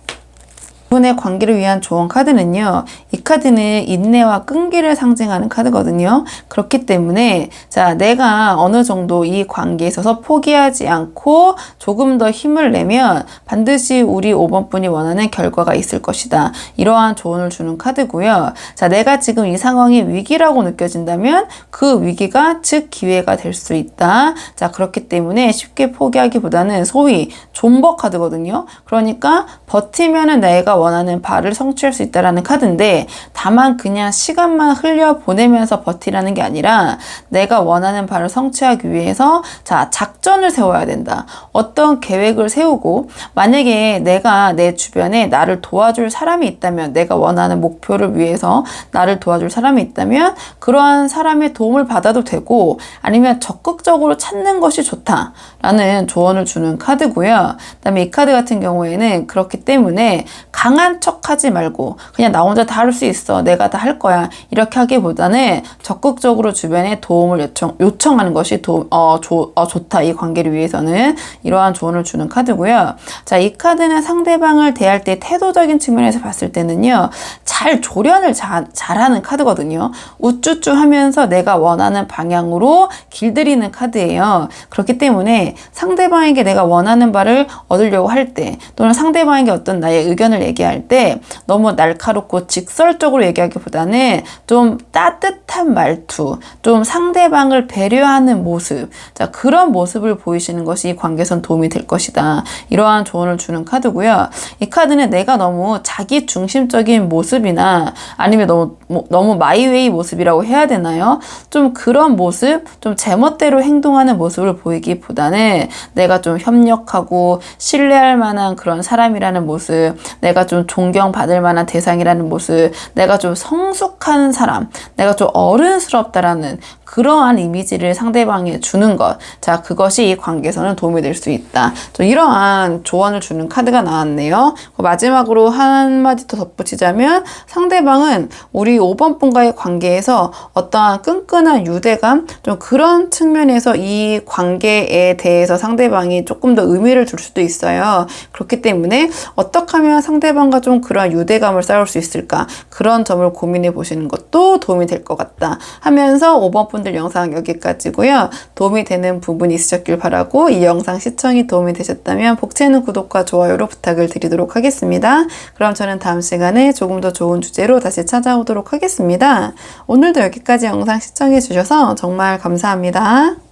두 분의 관계를 위한 조언 카드는요. 이 카드는 인내와 끈기를 상징하는 카드거든요. 그렇기 때문에 자, 내가 어느 정도 이 관계에 있어서 포기하지 않고 조금 더 힘을 내면 반드시 우리 5번 분이 원하는 결과가 있을 것이다. 이러한 조언을 주는 카드고요. 자, 내가 지금 이 상황이 위기라고 느껴진다면 그 위기가 즉 기회가 될 수 있다. 자, 그렇기 때문에 쉽게 포기하기보다는 소위 존버 카드거든요. 그러니까 버티면은 내가 원하는 바를 성취할 수 있다라는 카드인데, 다만 그냥 시간만 흘려 보내면서 버티라는 게 아니라 내가 원하는 바를 성취하기 위해서 자, 작전을 세워야 된다. 어떤 계획을 세우고, 만약에 내가 내 주변에 나를 도와줄 사람이 있다면, 내가 원하는 목표를 위해서 나를 도와줄 사람이 있다면 그러한 사람의 도움을 받아도 되고, 아니면 적극적으로 찾는 것이 좋다라는 조언을 주는 카드고요. 그다음에 이 카드 같은 경우에는 그렇기 때문에 강한 척 하지 말고 그냥 나 혼자 다 할 수 있어, 내가 다 할 거야, 이렇게 하기보다는 적극적으로 주변에 도움을 요청하는 것이 좋다. 이 관계를 위해서는 이러한 조언을 주는 카드고요. 자, 이 카드는 상대방을 대할 때 태도적인 측면에서 봤을 때는요, 잘 조련을 잘하는 카드거든요. 우쭈쭈 하면서 내가 원하는 방향으로 길들이는 카드예요. 그렇기 때문에 상대방에게 내가 원하는 바를 얻으려고 할 때, 또는 상대방에게 어떤 나의 의견을 얘기할 때 너무 날카롭고 직설적으로 얘기하기보다는 좀 따뜻한 말투, 좀 상대방을 배려하는 모습, 자, 그런 모습을 보이시는 것이 이 관계선 도움이 될 것이다. 이러한 조언을 주는 카드고요. 이 카드는 내가 너무 자기 중심적인 모습이나 아니면 너무 마이웨이 모습이라고 해야 되나요? 좀 그런 모습, 좀 제멋대로 행동하는 모습을 보이기보다는 내가 좀 협력하고 신뢰할 만한 그런 사람이라는 모습, 내가 좀 존경받을 만한 대상이라는 모습, 내가 좀 성숙한 사람, 내가 좀 어른스럽다라는 그러한 이미지를 상대방에 주는 것. 자, 그것이 이 관계에서는 도움이 될 수 있다. 좀 이러한 조언을 주는 카드가 나왔네요. 마지막으로 한마디 더 덧붙이자면, 상대방은 우리 5번 분과의 관계에서 어떠한 끈끈한 유대감, 좀 그런 측면에서 이 관계에 대해서 상대방이 조금 더 의미를 둘 수도 있어요. 그렇기 때문에 어떻게 하면 상대방과 좀 그런 유대감을 쌓을 수 있을까, 그런 점을 고민해 보시는 것도 도움이 될 것 같다 하면서 5번 분들 영상 여기까지고요. 도움이 되는 부분이 있으셨길 바라고, 이 영상 시청이 도움이 되셨다면 복채는 구독과 좋아요로 부탁을 드리도록 하겠습니다. 그럼 저는 다음 시간에 조금 더 좋은 주제로 다시 찾아오도록 하겠습니다. 오늘도 여기까지 영상 시청해 주셔서 정말 감사합니다.